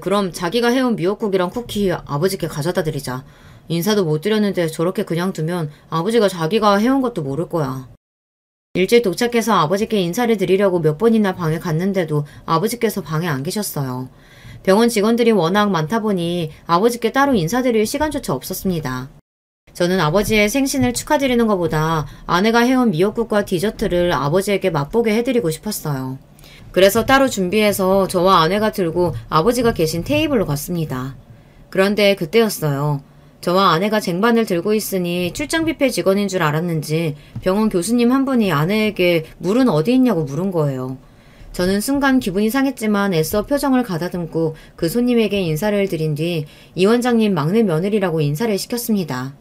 그럼 자기가 해온 미역국이랑 쿠키 아버지께 가져다 드리자. 인사도 못 드렸는데 저렇게 그냥 두면 아버지가 자기가 해온 것도 모를 거야. 일찍 도착해서 아버지께 인사를 드리려고 몇 번이나 방에 갔는데도 아버지께서 방에 안 계셨어요. 병원 직원들이 워낙 많다 보니 아버지께 따로 인사드릴 시간조차 없었습니다. 저는 아버지의 생신을 축하드리는 것보다 아내가 해온 미역국과 디저트를 아버지에게 맛보게 해드리고 싶었어요. 그래서 따로 준비해서 저와 아내가 들고 아버지가 계신 테이블로 갔습니다. 그런데 그때였어요. 저와 아내가 쟁반을 들고 있으니 출장 뷔페 직원인 줄 알았는지 병원 교수님 한 분이 아내에게 물은 어디 있냐고 물은 거예요. 저는 순간 기분이 상했지만 애써 표정을 가다듬고 그 손님에게 인사를 드린 뒤 이 원장님 막내 며느리라고 인사를 시켰습니다.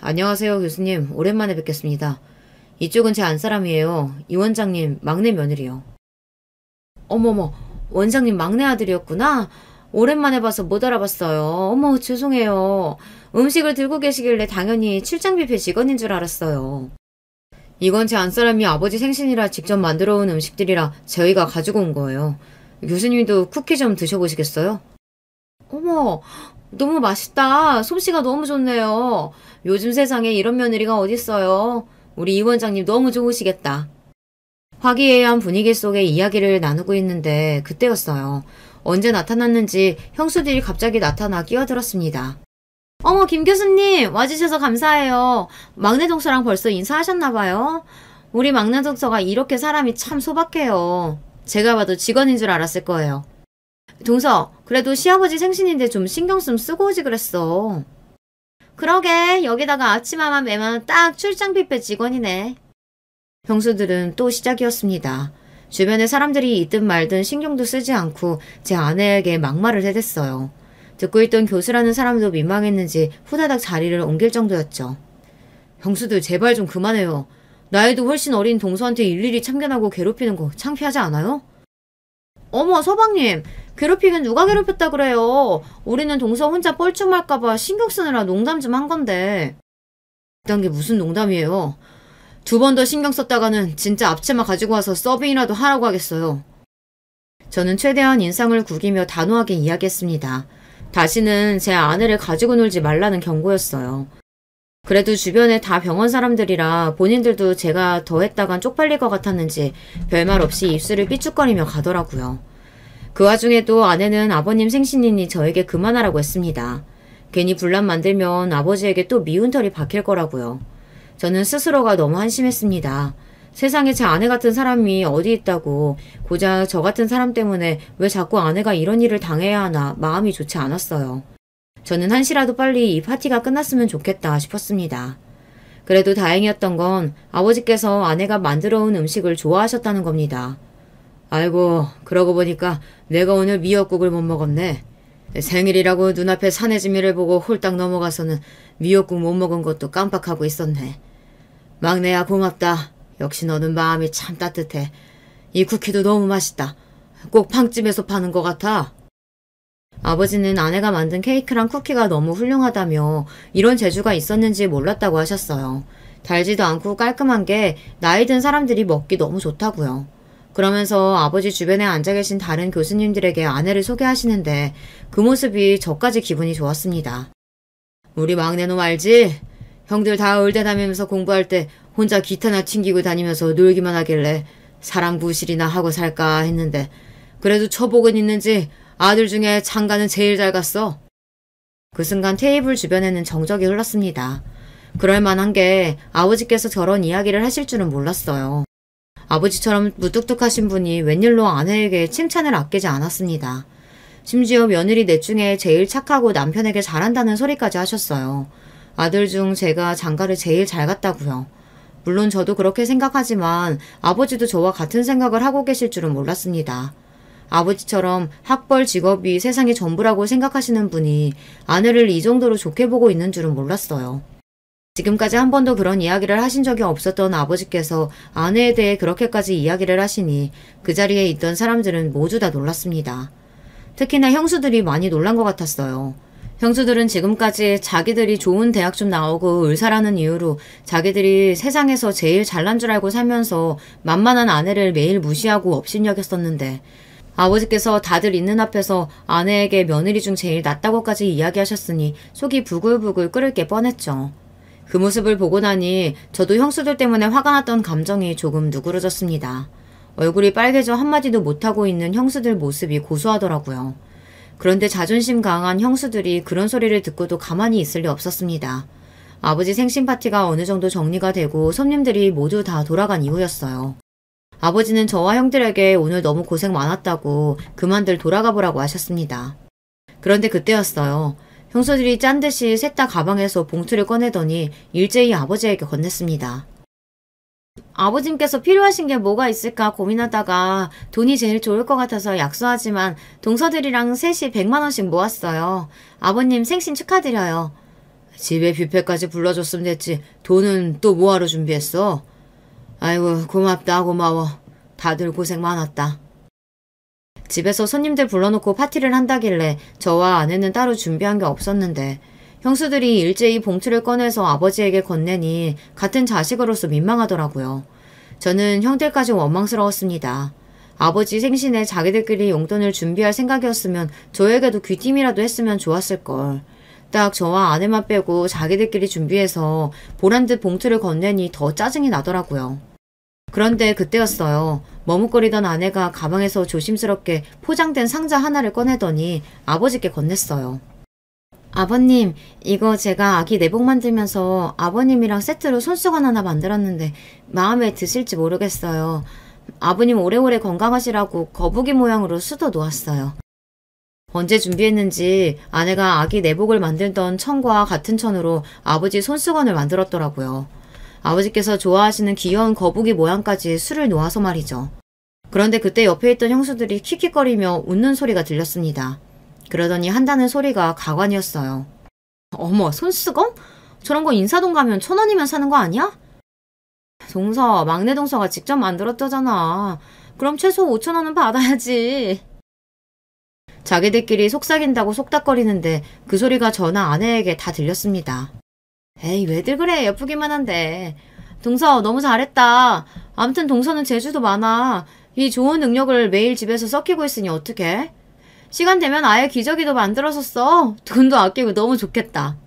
안녕하세요 교수님, 오랜만에 뵙겠습니다. 이쪽은 제 안사람이에요. 이 원장님 막내 며느리요. 어머머, 원장님 막내 아들이었구나. 오랜만에 봐서 못 알아봤어요. 어머, 죄송해요. 음식을 들고 계시길래 당연히 출장 뷔페 직원인 줄 알았어요. 이건 제 안사람이 아버지 생신이라 직접 만들어 온 음식들이라 저희가 가지고 온 거예요. 교수님도 쿠키 좀 드셔보시겠어요? 어머, 너무 맛있다. 솜씨가 너무 좋네요. 요즘 세상에 이런 며느리가 어딨어요. 우리 이 원장님 너무 좋으시겠다. 화기애애한 분위기 속에 이야기를 나누고 있는데 그때였어요. 언제 나타났는지 형수들이 갑자기 나타나 끼어들었습니다. 어머, 김 교수님 와주셔서 감사해요. 막내 동서랑 벌써 인사하셨나봐요. 우리 막내 동서가 이렇게 사람이 참 소박해요. 제가 봐도 직원인 줄 알았을 거예요. 동서, 그래도 시아버지 생신인데 좀 신경 좀 쓰고 오지 그랬어. 그러게, 여기다가 아침마만 매면 딱 출장 뷔페 직원이네. 형수들은 또 시작이었습니다. 주변에 사람들이 있든 말든 신경도 쓰지 않고 제 아내에게 막말을 해댔어요. 듣고 있던 교수라는 사람도 민망했는지 후다닥 자리를 옮길 정도였죠. 형수들 제발 좀 그만해요. 나이도 훨씬 어린 동서한테 일일이 참견하고 괴롭히는 거 창피하지 않아요? 어머, 서방님, 괴롭히긴 누가 괴롭혔다 그래요. 우리는 동서 혼자 뻘쭘할까봐 신경 쓰느라 농담 좀 한 건데. 그딴 게 무슨 농담이에요. 2번 더 신경 썼다가는 진짜 앞치마 가지고 와서 서빙이라도 하라고 하겠어요. 저는 최대한 인상을 구기며 단호하게 이야기했습니다. 다시는 제 아내를 가지고 놀지 말라는 경고였어요. 그래도 주변에 다 병원 사람들이라 본인들도 제가 더 했다간 쪽팔릴 것 같았는지 별말 없이 입술을 삐죽거리며 가더라고요. 그 와중에도 아내는 아버님 생신이니 저에게 그만하라고 했습니다. 괜히 분란 만들면 아버지에게 또 미운 털이 박힐 거라고요. 저는 스스로가 너무 한심했습니다. 세상에 제 아내 같은 사람이 어디 있다고, 고작 저 같은 사람 때문에 왜 자꾸 아내가 이런 일을 당해야 하나 마음이 좋지 않았어요. 저는 한시라도 빨리 이 파티가 끝났으면 좋겠다 싶었습니다. 그래도 다행이었던 건 아버지께서 아내가 만들어 온 음식을 좋아하셨다는 겁니다. 아이고, 그러고 보니까 내가 오늘 미역국을 못 먹었네. 생일이라고 눈앞에 사내지미를 보고 홀딱 넘어가서는 미역국 못 먹은 것도 깜빡하고 있었네. 막내야 고맙다. 역시 너는 마음이 참 따뜻해. 이 쿠키도 너무 맛있다. 꼭 빵집에서 파는 것 같아. 아버지는 아내가 만든 케이크랑 쿠키가 너무 훌륭하다며 이런 재주가 있었는지 몰랐다고 하셨어요. 달지도 않고 깔끔한 게 나이 든 사람들이 먹기 너무 좋다고요. 그러면서 아버지 주변에 앉아 계신 다른 교수님들에게 아내를 소개하시는데 그 모습이 저까지 기분이 좋았습니다. 우리 막내놈 알지? 형들 다 의대 다니면서 공부할 때 혼자 기타나 튕기고 다니면서 놀기만 하길래 사람 구실이나 하고 살까 했는데 그래도 처복은 있는지 아들 중에 장가는 제일 잘 갔어. 그 순간 테이블 주변에는 정적이 흘렀습니다. 그럴 만한 게 아버지께서 저런 이야기를 하실 줄은 몰랐어요. 아버지처럼 무뚝뚝하신 분이 웬일로 아내에게 칭찬을 아끼지 않았습니다. 심지어 며느리 넷 중에 제일 착하고 남편에게 잘한다는 소리까지 하셨어요. 아들 중 제가 장가를 제일 잘 갔다고요. 물론 저도 그렇게 생각하지만 아버지도 저와 같은 생각을 하고 계실 줄은 몰랐습니다. 아버지처럼 학벌 직업이 세상의 전부라고 생각하시는 분이 아내를 이 정도로 좋게 보고 있는 줄은 몰랐어요. 지금까지 한 번도 그런 이야기를 하신 적이 없었던 아버지께서 아내에 대해 그렇게까지 이야기를 하시니 그 자리에 있던 사람들은 모두 다 놀랐습니다. 특히나 형수들이 많이 놀란 것 같았어요. 형수들은 지금까지 자기들이 좋은 대학 좀 나오고 의사라는 이유로 자기들이 세상에서 제일 잘난 줄 알고 살면서 만만한 아내를 매일 무시하고 업신여겼었는데 아버지께서 다들 있는 앞에서 아내에게 며느리 중 제일 낫다고까지 이야기하셨으니 속이 부글부글 끓을 게 뻔했죠. 그 모습을 보고 나니 저도 형수들 때문에 화가 났던 감정이 조금 누그러졌습니다. 얼굴이 빨개져 한마디도 못하고 있는 형수들 모습이 고소하더라고요. 그런데 자존심 강한 형수들이 그런 소리를 듣고도 가만히 있을 리 없었습니다. 아버지 생신 파티가 어느 정도 정리가 되고 손님들이 모두 다 돌아간 이후였어요. 아버지는 저와 형들에게 오늘 너무 고생 많았다고 그만들 돌아가 보라고 하셨습니다. 그런데 그때였어요. 형수들이 짠 듯이 셋 다 가방에서 봉투를 꺼내더니 일제히 아버지에게 건넸습니다. 아버님께서 필요하신 게 뭐가 있을까 고민하다가 돈이 제일 좋을 것 같아서 약소하지만 동서들이랑 셋이 100만 원씩 모았어요. 아버님 생신 축하드려요. 집에 뷔페까지 불러줬으면 됐지. 돈은 또 뭐하러 준비했어? 아이고 고맙다 고마워. 다들 고생 많았다. 집에서 손님들 불러놓고 파티를 한다길래 저와 아내는 따로 준비한 게 없었는데 형수들이 일제히 봉투를 꺼내서 아버지에게 건네니 같은 자식으로서 민망하더라고요. 저는 형들까지 원망스러웠습니다. 아버지 생신에 자기들끼리 용돈을 준비할 생각이었으면 저에게도 귀띔이라도 했으면 좋았을걸. 딱 저와 아내만 빼고 자기들끼리 준비해서 보란듯 봉투를 건네니 더 짜증이 나더라고요. 그런데 그때였어요. 머뭇거리던 아내가 가방에서 조심스럽게 포장된 상자 하나를 꺼내더니 아버지께 건넸어요. 아버님, 이거 제가 아기 내복 만들면서 아버님이랑 세트로 손수건 하나 만들었는데 마음에 드실지 모르겠어요. 아버님 오래오래 건강하시라고 거북이 모양으로 수도 놓았어요. 언제 준비했는지 아내가 아기 내복을 만들던 천과 같은 천으로 아버지 손수건을 만들었더라고요. 아버지께서 좋아하시는 귀여운 거북이 모양까지 수를 놓아서 말이죠. 그런데 그때 옆에 있던 형수들이 킥킥거리며 웃는 소리가 들렸습니다. 그러더니 한다는 소리가 가관이었어요. 어머, 손수건? 저런 거 인사동 가면 1,000원이면 사는 거 아니야? 동서, 막내 동서가 직접 만들었다잖아. 그럼 최소 5,000원은 받아야지. 자기들끼리 속삭인다고 속닥거리는데 그 소리가 저나 아내에게 다 들렸습니다. 에이, 왜들 그래? 예쁘기만 한데. 동서, 너무 잘했다. 암튼 동서는 재주도 많아. 이 좋은 능력을 매일 집에서 썩히고 있으니 어떡해? 시간 되면 아예 기저귀도 만들어서 써. 돈도 아끼고 너무 좋겠다.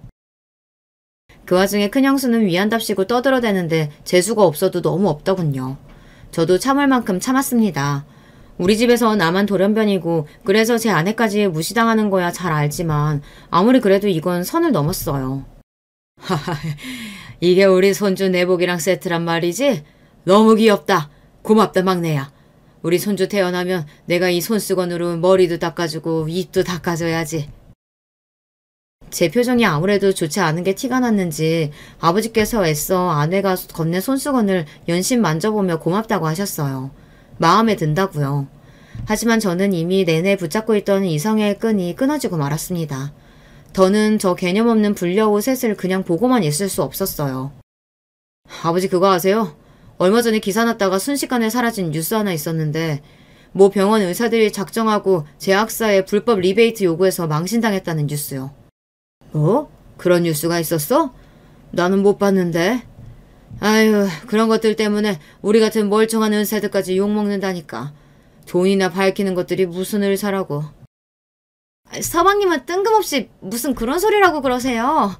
그 와중에 큰형수는 위안답시고 떠들어대는데 재수가 없어도 너무 없더군요. 저도 참을 만큼 참았습니다. 우리 집에서 나만 돌연변이고 그래서 제 아내까지 무시당하는 거야 잘 알지만 아무리 그래도 이건 선을 넘었어요. 하하, 이게 우리 손주 내복이랑 세트란 말이지? 너무 귀엽다. 고맙다 막내야. 우리 손주 태어나면 내가 이 손수건으로 머리도 닦아주고 입도 닦아줘야지. 제 표정이 아무래도 좋지 않은 게 티가 났는지 아버지께서 애써 아내가 건넨 손수건을 연신 만져보며 고맙다고 하셨어요. 마음에 든다고요. 하지만 저는 이미 내내 붙잡고 있던 이성의 끈이 끊어지고 말았습니다. 더는 저 개념 없는 불려우 셋을 그냥 보고만 있을 수 없었어요. 아버지 그거 아세요? 얼마 전에 기사 났다가 순식간에 사라진 뉴스 하나 있었는데 모 병원 의사들이 작정하고 제약사에 불법 리베이트 요구해서 망신당했다는 뉴스요. 뭐? 그런 뉴스가 있었어? 나는 못 봤는데. 아유, 그런 것들 때문에 우리 같은 멀쩡한 의사들까지 욕먹는다니까. 돈이나 밝히는 것들이 무슨 의사라고. 서방님은 뜬금없이 무슨 그런 소리라고 그러세요.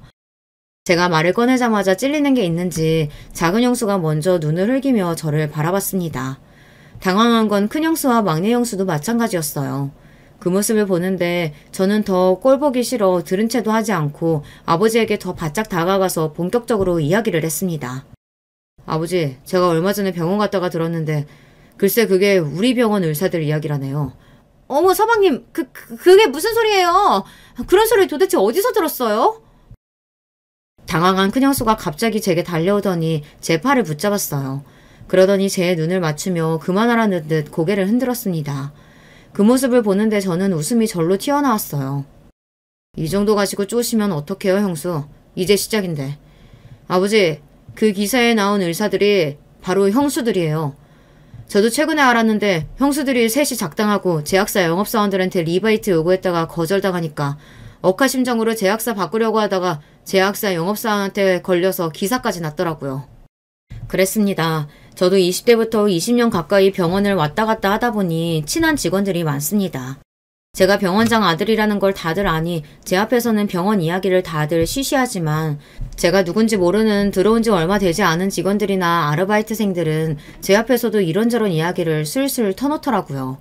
제가 말을 꺼내자마자 찔리는 게 있는지 작은 형수가 먼저 눈을 흘기며 저를 바라봤습니다. 당황한 건 큰 형수와 막내 형수도 마찬가지였어요. 그 모습을 보는데 저는 더 꼴보기 싫어 들은 채도 하지 않고 아버지에게 더 바짝 다가가서 본격적으로 이야기를 했습니다. 아버지, 제가 얼마 전에 병원 갔다가 들었는데 글쎄 그게 우리 병원 의사들 이야기라네요. 어머 서방님, 그게 무슨 소리예요? 그런 소리 도대체 어디서 들었어요? 당황한 큰형수가 갑자기 제게 달려오더니 제 팔을 붙잡았어요. 그러더니 제 눈을 맞추며 그만하라는 듯 고개를 흔들었습니다. 그 모습을 보는데 저는 웃음이 절로 튀어나왔어요. 이 정도 가지고 쪼시면 어떡해요, 형수? 이제 시작인데. 아버지, 그 기사에 나온 의사들이 바로 형수들이에요. 저도 최근에 알았는데 형수들이 셋이 작당하고 제약사 영업사원들한테 리베이트 요구했다가 거절당하니까 억하심정으로 제약사 바꾸려고 하다가 제약사 영업사원한테 걸려서 기사까지 났더라고요. 그랬습니다. 저도 20대부터 20년 가까이 병원을 왔다 갔다 하다 보니 친한 직원들이 많습니다. 제가 병원장 아들이라는 걸 다들 아니 제 앞에서는 병원 이야기를 다들 쉬쉬하지만 제가 누군지 모르는 들어온 지 얼마 되지 않은 직원들이나 아르바이트생들은 제 앞에서도 이런저런 이야기를 술술 터놓더라고요.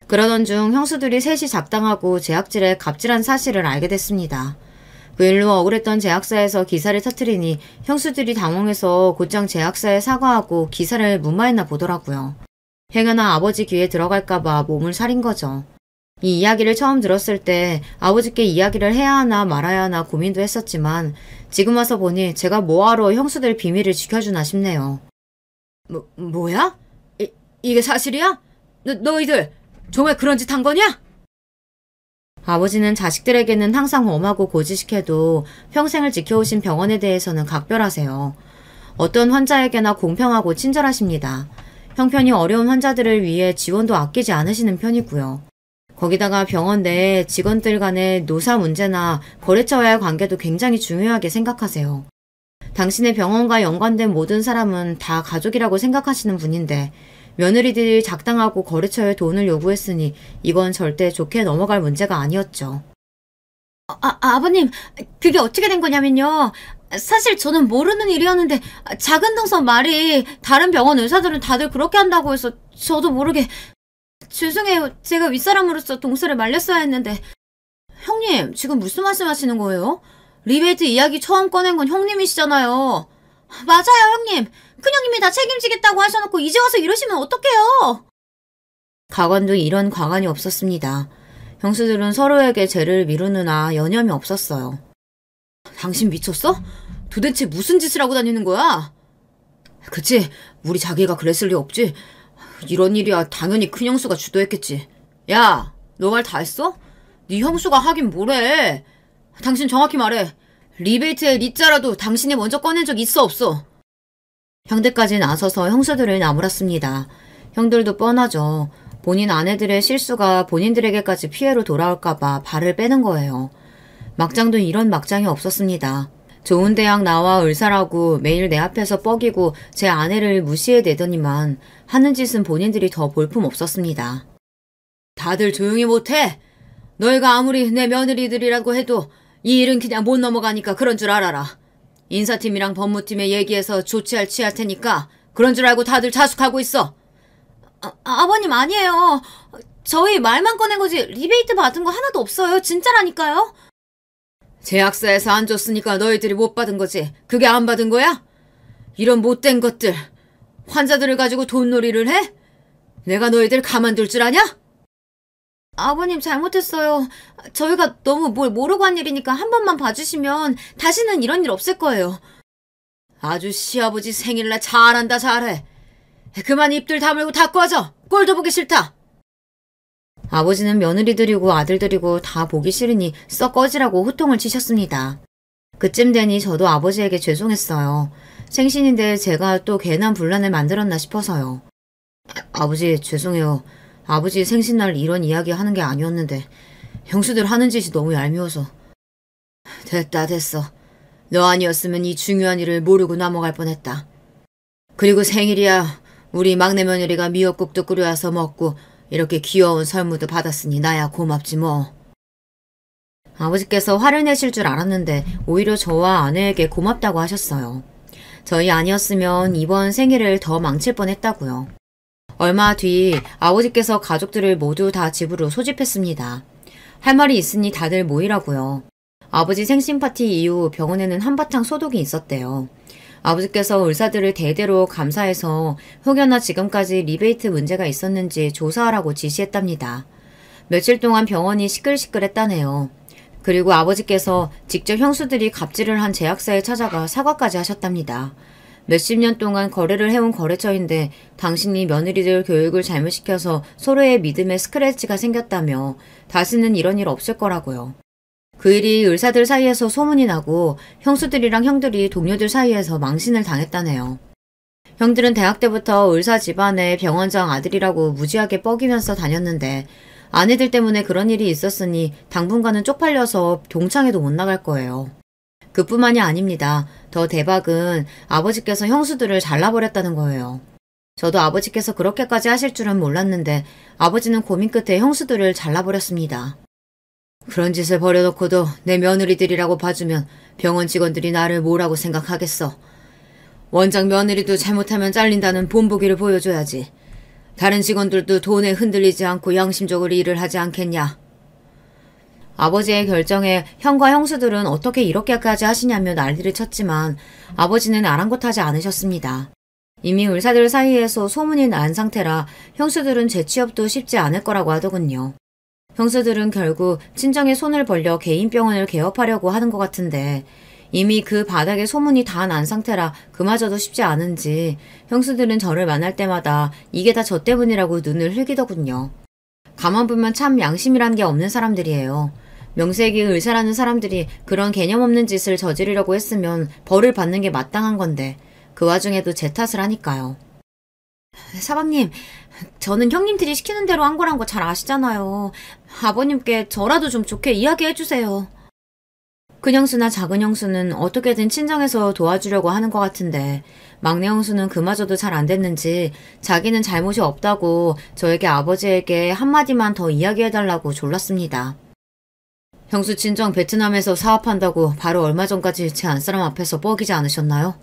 그러던 중 형수들이 셋이 작당하고 제약질에 갑질한 사실을 알게 됐습니다. 그 일로 억울했던 제약사에서 기사를 터뜨리니 형수들이 당황해서 곧장 제약사에 사과하고 기사를 무마했나 보더라고요. 행여나 아버지 귀에 들어갈까봐 몸을 사린 거죠. 이 이야기를 처음 들었을 때 아버지께 이야기를 해야 하나 말아야 하나 고민도 했었지만 지금 와서 보니 제가 뭐하러 형수들 비밀을 지켜주나 싶네요. 뭐야? 이게 사실이야? 너희들 정말 그런 짓 한 거냐? 아버지는 자식들에게는 항상 엄하고 고지식해도 평생을 지켜오신 병원에 대해서는 각별하세요. 어떤 환자에게나 공평하고 친절하십니다. 형편이 어려운 환자들을 위해 지원도 아끼지 않으시는 편이고요. 거기다가 병원 내에 직원들 간의 노사 문제나 거래처와의 관계도 굉장히 중요하게 생각하세요. 당신의 병원과 연관된 모든 사람은 다 가족이라고 생각하시는 분인데 며느리들이 작당하고 거래처에 돈을 요구했으니 이건 절대 좋게 넘어갈 문제가 아니었죠. 아버님, 그게 어떻게 된 거냐면요. 사실 저는 모르는 일이었는데 작은 동서 말이 다른 병원 의사들은 다들 그렇게 한다고 해서 저도 모르게... 죄송해요. 제가 윗사람으로서 동서를 말렸어야 했는데. 형님, 지금 무슨 말씀하시는 거예요? 리베이트 이야기 처음 꺼낸 건 형님이시잖아요. 맞아요, 형님. 큰형님이 다 책임지겠다고 하셔놓고 이제 와서 이러시면 어떡해요? 가관도 이런 과관이 없었습니다. 형수들은 서로에게 죄를 미루느나 여념이 없었어요. 당신 미쳤어? 도대체 무슨 짓을 하고 다니는 거야? 그치, 우리 자기가 그랬을 리 없지. 이런 일이야 당연히 큰 형수가 주도했겠지. 야, 너 말 다 했어? 네 형수가 하긴 뭐래. 당신 정확히 말해. 리베이트의 리자라도 당신이 먼저 꺼낸 적 있어 없어? 형들까지 나서서 형수들을 나무랐습니다. 형들도 뻔하죠. 본인 아내들의 실수가 본인들에게까지 피해로 돌아올까봐 발을 빼는 거예요. 막장도 이런 막장이 없었습니다. 좋은 대학 나와 의사라고 매일 내 앞에서 뻐기고 제 아내를 무시해대더니만 하는 짓은 본인들이 더 볼품 없었습니다. 다들 조용히 못해? 너희가 아무리 내 며느리들이라고 해도 이 일은 그냥 못 넘어가니까 그런 줄 알아라. 인사팀이랑 법무팀에 얘기해서 취할 테니까 그런 줄 알고 다들 자숙하고 있어. 아버님 아니에요. 저희 말만 꺼낸 거지 리베이트 받은 거 하나도 없어요. 진짜라니까요. 제약사에서 안 줬으니까 너희들이 못 받은 거지. 그게 안 받은 거야? 이런 못된 것들. 환자들을 가지고 돈놀이를 해? 내가 너희들 가만둘 줄 아냐? 아버님 잘못했어요. 저희가 너무 뭘 모르고 한 일이니까 한 번만 봐주시면 다시는 이런 일 없을 거예요. 아주 시아버지 생일날 잘한다 잘해. 그만 입들 다물고 다 꺼져. 꼴도 보기 싫다. 아버지는 며느리들이고 아들들이고 다 보기 싫으니 썩 꺼지라고 호통을 치셨습니다. 그쯤 되니 저도 아버지에게 죄송했어요. 생신인데 제가 또 괜한 분란을 만들었나 싶어서요. 아버지 죄송해요. 아버지 생신날 이런 이야기 하는 게 아니었는데 형수들 하는 짓이 너무 얄미워서. 됐다 됐어. 너 아니었으면 이 중요한 일을 모르고 넘어갈 뻔했다. 그리고 생일이야. 우리 막내 며느리가 미역국도 끓여와서 먹고 이렇게 귀여운 선물도 받았으니 나야 고맙지 뭐. 아버지께서 화를 내실 줄 알았는데 오히려 저와 아내에게 고맙다고 하셨어요. 저희 아니었으면 이번 생일을 더 망칠 뻔했다고요. 얼마 뒤 아버지께서 가족들을 모두 다 집으로 소집했습니다. 할 말이 있으니 다들 모이라고요. 아버지 생신 파티 이후 병원에는 한바탕 소독이 있었대요. 아버지께서 의사들을 대대로 감사해서 혹여나 지금까지 리베이트 문제가 있었는지 조사하라고 지시했답니다. 며칠 동안 병원이 시끌시끌했다네요. 그리고 아버지께서 직접 형수들이 갑질을 한 제약사에 찾아가 사과까지 하셨답니다. 몇십 년 동안 거래를 해온 거래처인데 당신이 며느리들 교육을 잘못시켜서 서로의 믿음에 스크래치가 생겼다며 다시는 이런 일 없을 거라고요. 그 일이 의사들 사이에서 소문이 나고 형수들이랑 형들이 동료들 사이에서 망신을 당했다네요. 형들은 대학 때부터 의사 집안의 병원장 아들이라고 무지하게 뻐기면서 다녔는데 아내들 때문에 그런 일이 있었으니 당분간은 쪽팔려서 동창회도 못 나갈 거예요. 그뿐만이 아닙니다. 더 대박은 아버지께서 형수들을 잘라버렸다는 거예요. 저도 아버지께서 그렇게까지 하실 줄은 몰랐는데 아버지는 고민 끝에 형수들을 잘라버렸습니다. 그런 짓을 벌여놓고도 내 며느리들이라고 봐주면 병원 직원들이 나를 뭐라고 생각하겠어. 원장 며느리도 잘못하면 잘린다는 본보기를 보여줘야지. 다른 직원들도 돈에 흔들리지 않고 양심적으로 일을 하지 않겠냐. 아버지의 결정에 형과 형수들은 어떻게 이렇게까지 하시냐며 난리를 쳤지만 아버지는 아랑곳하지 않으셨습니다. 이미 의사들 사이에서 소문이 난 상태라 형수들은 재취업도 쉽지 않을 거라고 하더군요. 형수들은 결국 친정에 손을 벌려 개인 병원을 개업하려고 하는 것 같은데 이미 그 바닥에 소문이 다 난 상태라 그마저도 쉽지 않은지 형수들은 저를 만날 때마다 이게 다 저 때문이라고 눈을 흘기더군요. 가만 보면 참 양심이란 게 없는 사람들이에요. 명색이 의사라는 사람들이 그런 개념 없는 짓을 저지르려고 했으면 벌을 받는 게 마땅한 건데 그 와중에도 제 탓을 하니까요. 사방님, 저는 형님들이 시키는 대로 한 거란 거 잘 아시잖아요. 아버님께 저라도 좀 좋게 이야기해 주세요. 큰 형수나 작은 형수는 어떻게든 친정에서 도와주려고 하는 것 같은데 막내 형수는 그마저도 잘 안 됐는지 자기는 잘못이 없다고 저에게 아버지에게 한마디만 더 이야기해달라고 졸랐습니다. 형수 친정 베트남에서 사업한다고 바로 얼마 전까지 제 안사람 앞에서 뻐기지 않으셨나요?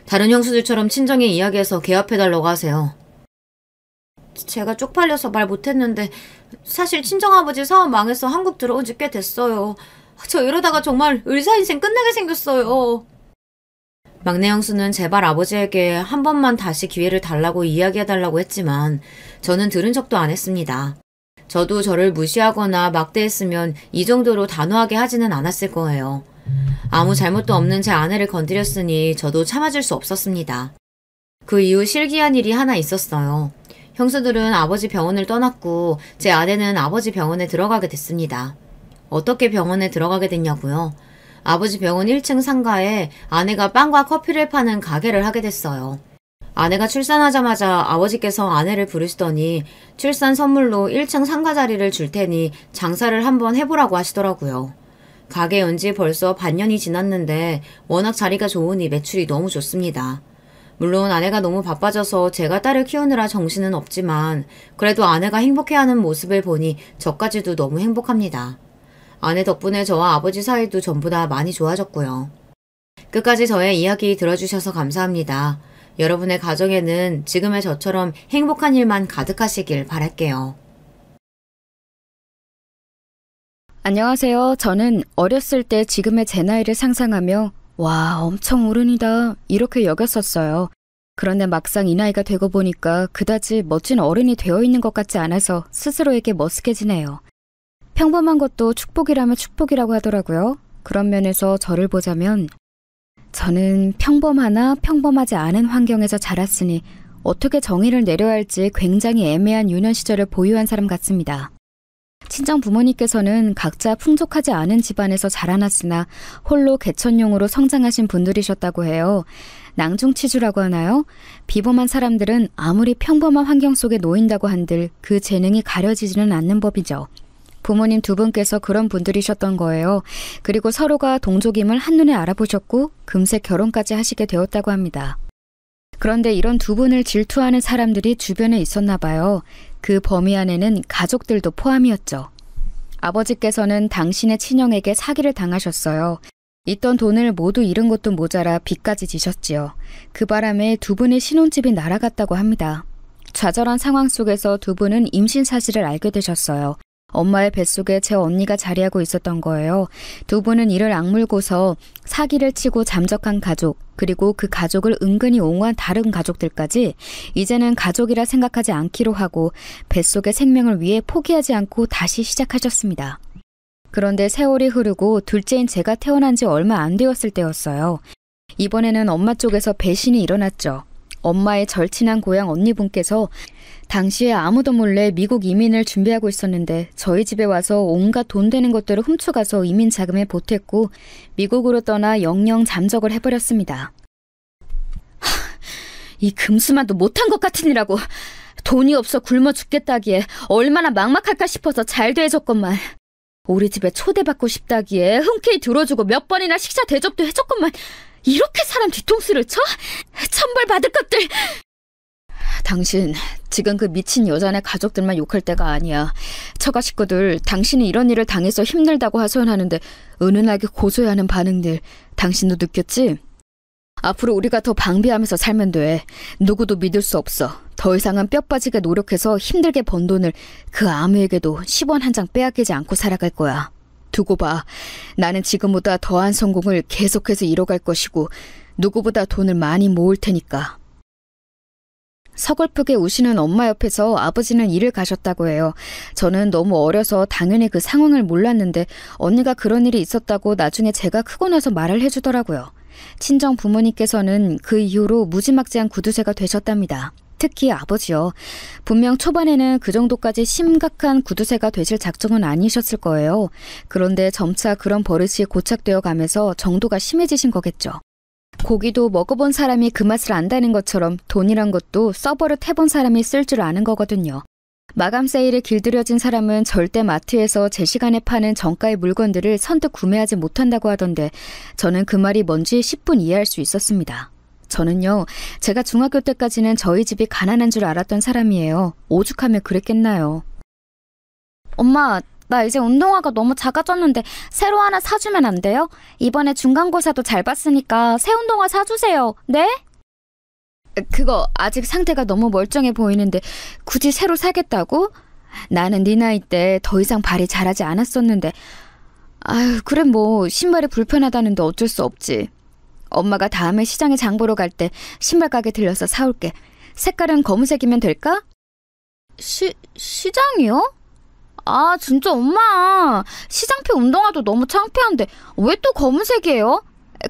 다른 형수들처럼 친정에 이야기해서 개업해달라고 하세요. 제가 쪽팔려서 말 못했는데 사실 친정아버지 사업 망해서 한국 들어온 지 꽤 됐어요. 저 이러다가 정말 의사 인생 끝내게 생겼어요. 막내 형수는 제발 아버지에게 한 번만 다시 기회를 달라고 이야기해달라고 했지만 저는 들은 척도 안 했습니다. 저도 저를 무시하거나 막대했으면 이 정도로 단호하게 하지는 않았을 거예요. 아무 잘못도 없는 제 아내를 건드렸으니 저도 참아줄 수 없었습니다. 그 이후 실기한 일이 하나 있었어요. 형수들은 아버지 병원을 떠났고 제 아내는 아버지 병원에 들어가게 됐습니다. 어떻게 병원에 들어가게 됐냐고요? 아버지 병원 1층 상가에 아내가 빵과 커피를 파는 가게를 하게 됐어요. 아내가 출산하자마자 아버지께서 아내를 부르시더니 출산 선물로 1층 상가 자리를 줄 테니 장사를 한번 해보라고 하시더라고요. 가게 연지 벌써 반년이 지났는데 워낙 자리가 좋으니 매출이 너무 좋습니다. 물론 아내가 너무 바빠져서 제가 딸을 키우느라 정신은 없지만 그래도 아내가 행복해하는 모습을 보니 저까지도 너무 행복합니다. 아내 덕분에 저와 아버지 사이도 전부 다 많이 좋아졌고요. 끝까지 저의 이야기 들어주셔서 감사합니다. 여러분의 가정에는 지금의 저처럼 행복한 일만 가득하시길 바랄게요. 안녕하세요. 저는 어렸을 때 지금의 제 나이를 상상하며 와, 엄청 어른이다 이렇게 여겼었어요. 그런데 막상 이 나이가 되고 보니까 그다지 멋진 어른이 되어 있는 것 같지 않아서 스스로에게 머쓱해지네요. 평범한 것도 축복이라면 축복이라고 하더라고요. 그런 면에서 저를 보자면 저는 평범하나 평범하지 않은 환경에서 자랐으니 어떻게 정의를 내려야 할지 굉장히 애매한 유년 시절을 보유한 사람 같습니다. 친정 부모님께서는 각자 풍족하지 않은 집안에서 자라났으나 홀로 개천용으로 성장하신 분들이셨다고 해요. 낭중치주라고 하나요? 비범한 사람들은 아무리 평범한 환경 속에 놓인다고 한들 그 재능이 가려지지는 않는 법이죠. 부모님 두 분께서 그런 분들이셨던 거예요. 그리고 서로가 동족임을 한눈에 알아보셨고 금세 결혼까지 하시게 되었다고 합니다. 그런데 이런 두 분을 질투하는 사람들이 주변에 있었나 봐요. 그 범위 안에는 가족들도 포함이었죠. 아버지께서는 당신의 친형에게 사기를 당하셨어요. 있던 돈을 모두 잃은 것도 모자라 빚까지 지셨지요. 그 바람에 두 분의 신혼집이 날아갔다고 합니다. 좌절한 상황 속에서 두 분은 임신 사실을 알게 되셨어요. 엄마의 뱃속에 제 언니가 자리하고 있었던 거예요. 두 분은 이를 악물고서 사기를 치고 잠적한 가족, 그리고 그 가족을 은근히 옹호한 다른 가족들까지 이제는 가족이라 생각하지 않기로 하고 뱃속의 생명을 위해 포기하지 않고 다시 시작하셨습니다. 그런데 세월이 흐르고 둘째인 제가 태어난 지 얼마 안 되었을 때였어요. 이번에는 엄마 쪽에서 배신이 일어났죠. 엄마의 절친한 고향 언니분께서 당시에 아무도 몰래 미국 이민을 준비하고 있었는데 저희 집에 와서 온갖 돈 되는 것들을 훔쳐가서 이민 자금에 보탰고 미국으로 떠나 영영 잠적을 해버렸습니다. 이 금수만도 못한 것 같으니라고. 돈이 없어 굶어 죽겠다기에 얼마나 막막할까 싶어서 잘 대해줬건만. 우리 집에 초대받고 싶다기에 흔쾌히 들어주고 몇 번이나 식사 대접도 해줬건만. 이렇게 사람 뒤통수를 쳐? 천벌 받을 것들! 당신 지금 그 미친 여자네 가족들만 욕할 때가 아니야. 처가 식구들 당신이 이런 일을 당해서 힘들다고 하소연하는데 은은하게 고소해야 하는 반응들 당신도 느꼈지? 앞으로 우리가 더 방비하면서 살면 돼. 누구도 믿을 수 없어. 더 이상은 뼈 빠지게 노력해서 힘들게 번 돈을 그 아무에게도 10원 한 장 빼앗기지 않고 살아갈 거야. 두고 봐. 나는 지금보다 더한 성공을 계속해서 이뤄갈 것이고 누구보다 돈을 많이 모을 테니까. 서글프게 우시는 엄마 옆에서 아버지는 일을 가셨다고 해요. 저는 너무 어려서 당연히 그 상황을 몰랐는데 언니가 그런 일이 있었다고 나중에 제가 크고 나서 말을 해주더라고요. 친정 부모님께서는 그 이후로 무지막지한 구두쇠가 되셨답니다. 특히 아버지요. 분명 초반에는 그 정도까지 심각한 구두쇠가 되실 작정은 아니셨을 거예요. 그런데 점차 그런 버릇이 고착되어 가면서 정도가 심해지신 거겠죠. 고기도 먹어본 사람이 그 맛을 안다는 것처럼 돈이란 것도 써버릇 해본 사람이 쓸 줄 아는 거거든요. 마감 세일에 길들여진 사람은 절대 마트에서 제 시간에 파는 정가의 물건들을 선뜻 구매하지 못한다고 하던데 저는 그 말이 뭔지 10분 이해할 수 있었습니다. 저는요, 제가 중학교 때까지는 저희 집이 가난한 줄 알았던 사람이에요. 오죽하면 그랬겠나요. 엄마, 나 이제 운동화가 너무 작아졌는데 새로 하나 사주면 안 돼요? 이번에 중간고사도 잘 봤으니까 새 운동화 사주세요. 네? 그거 아직 상태가 너무 멀쩡해 보이는데 굳이 새로 사겠다고? 나는 네 나이 때 더 이상 발이 자라지 않았었는데. 아유, 그래 뭐 신발이 불편하다는데 어쩔 수 없지. 엄마가 다음에 시장에 장 보러 갈 때 신발 가게 들려서 사올게. 색깔은 검은색이면 될까? 시장이요? 아, 진짜 엄마. 시장표 운동화도 너무 창피한데 왜 또 검은색이에요?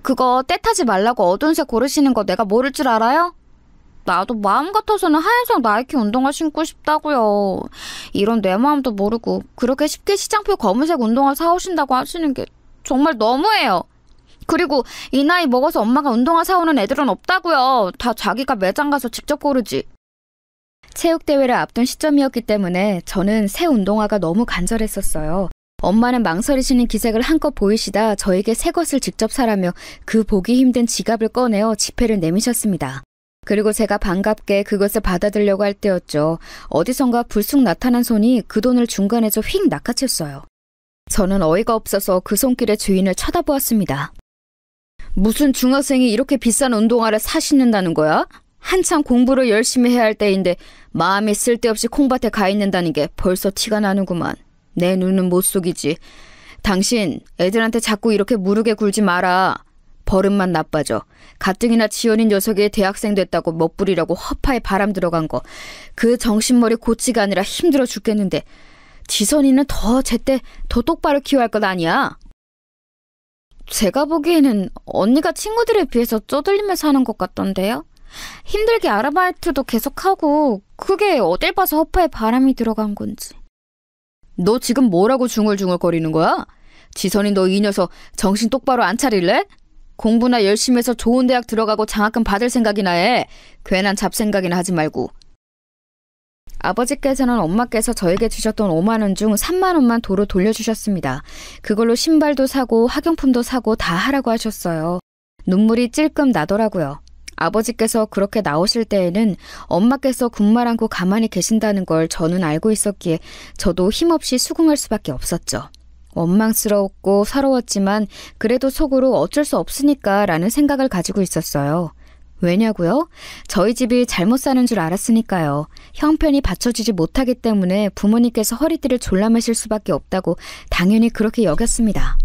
그거 때 타지 말라고 어두운 색 고르시는 거 내가 모를 줄 알아요? 나도 마음 같아서는 하얀색 나이키 운동화 신고 싶다고요. 이런 내 마음도 모르고 그렇게 쉽게 시장표 검은색 운동화 사오신다고 하시는 게 정말 너무해요. 그리고 이 나이 먹어서 엄마가 운동화 사오는 애들은 없다고요. 다 자기가 매장 가서 직접 고르지. 체육대회를 앞둔 시점이었기 때문에 저는 새 운동화가 너무 간절했었어요. 엄마는 망설이시는 기색을 한껏 보이시다 저에게 새 것을 직접 사라며 그 보기 힘든 지갑을 꺼내어 지폐를 내미셨습니다. 그리고 제가 반갑게 그것을 받아들려고 할 때였죠. 어디선가 불쑥 나타난 손이 그 돈을 중간에서 휙 낚아챘어요. 저는 어이가 없어서 그 손길의 주인을 쳐다보았습니다. 무슨 중학생이 이렇게 비싼 운동화를 사 신는다는 거야? 한참 공부를 열심히 해야 할 때인데 마음이 쓸데없이 콩밭에 가 있는다는 게 벌써 티가 나는구만. 내 눈은 못 속이지. 당신 애들한테 자꾸 이렇게 무르게 굴지 마라. 버릇만 나빠져. 가뜩이나 지연인 녀석이 대학생 됐다고 멋부리려고 허파에 바람 들어간 거. 그 정신머리 고치가 아니라 힘들어 죽겠는데 지선이는 더 제때 더 똑바로 키워야 할 것 아니야? 제가 보기에는 언니가 친구들에 비해서 쪼들리면서 하는 것 같던데요? 힘들게 아르바이트도 계속하고 그게 어딜 봐서 허파에 바람이 들어간 건지. 너 지금 뭐라고 중얼중얼거리는 거야? 지선이 너 이 녀석 정신 똑바로 안 차릴래? 공부나 열심히 해서 좋은 대학 들어가고 장학금 받을 생각이나 해. 괜한 잡생각이나 하지 말고. 아버지께서는 엄마께서 저에게 주셨던 5만 원 중 3만 원만 도로 돌려주셨습니다. 그걸로 신발도 사고 학용품도 사고 다 하라고 하셨어요. 눈물이 찔끔 나더라고요. 아버지께서 그렇게 나오실 때에는 엄마께서 군말 않고 가만히 계신다는 걸 저는 알고 있었기에 저도 힘없이 수긍할 수밖에 없었죠. 원망스러웠고 서러웠지만 그래도 속으로 어쩔 수 없으니까 라는 생각을 가지고 있었어요. 왜냐고요? 저희 집이 잘못 사는 줄 알았으니까요. 형편이 받쳐주지 못하기 때문에 부모님께서 허리띠를 졸라매실 수밖에 없다고 당연히 그렇게 여겼습니다.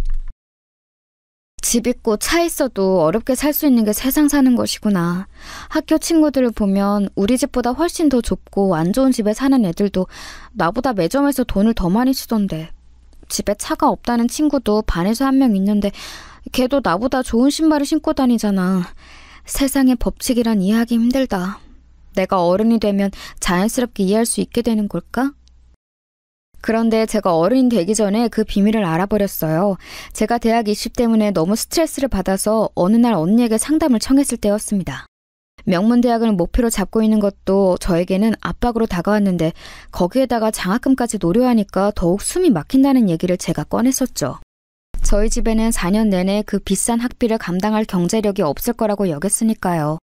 집 있고 차 있어도 어렵게 살 수 있는 게 세상 사는 것이구나. 학교 친구들을 보면 우리 집보다 훨씬 더 좁고 안 좋은 집에 사는 애들도 나보다 매점에서 돈을 더 많이 쓰던데. 집에 차가 없다는 친구도 반에서 한 명 있는데 걔도 나보다 좋은 신발을 신고 다니잖아. 세상의 법칙이란 이해하기 힘들다. 내가 어른이 되면 자연스럽게 이해할 수 있게 되는 걸까? 그런데 제가 어른이 되기 전에 그 비밀을 알아버렸어요. 제가 대학 입시 때문에 너무 스트레스를 받아서 어느 날 언니에게 상담을 청했을 때였습니다. 명문대학을 목표로 잡고 있는 것도 저에게는 압박으로 다가왔는데 거기에다가 장학금까지 노려하니까 더욱 숨이 막힌다는 얘기를 제가 꺼냈었죠. 저희 집에는 4년 내내 그 비싼 학비를 감당할 경제력이 없을 거라고 여겼으니까요.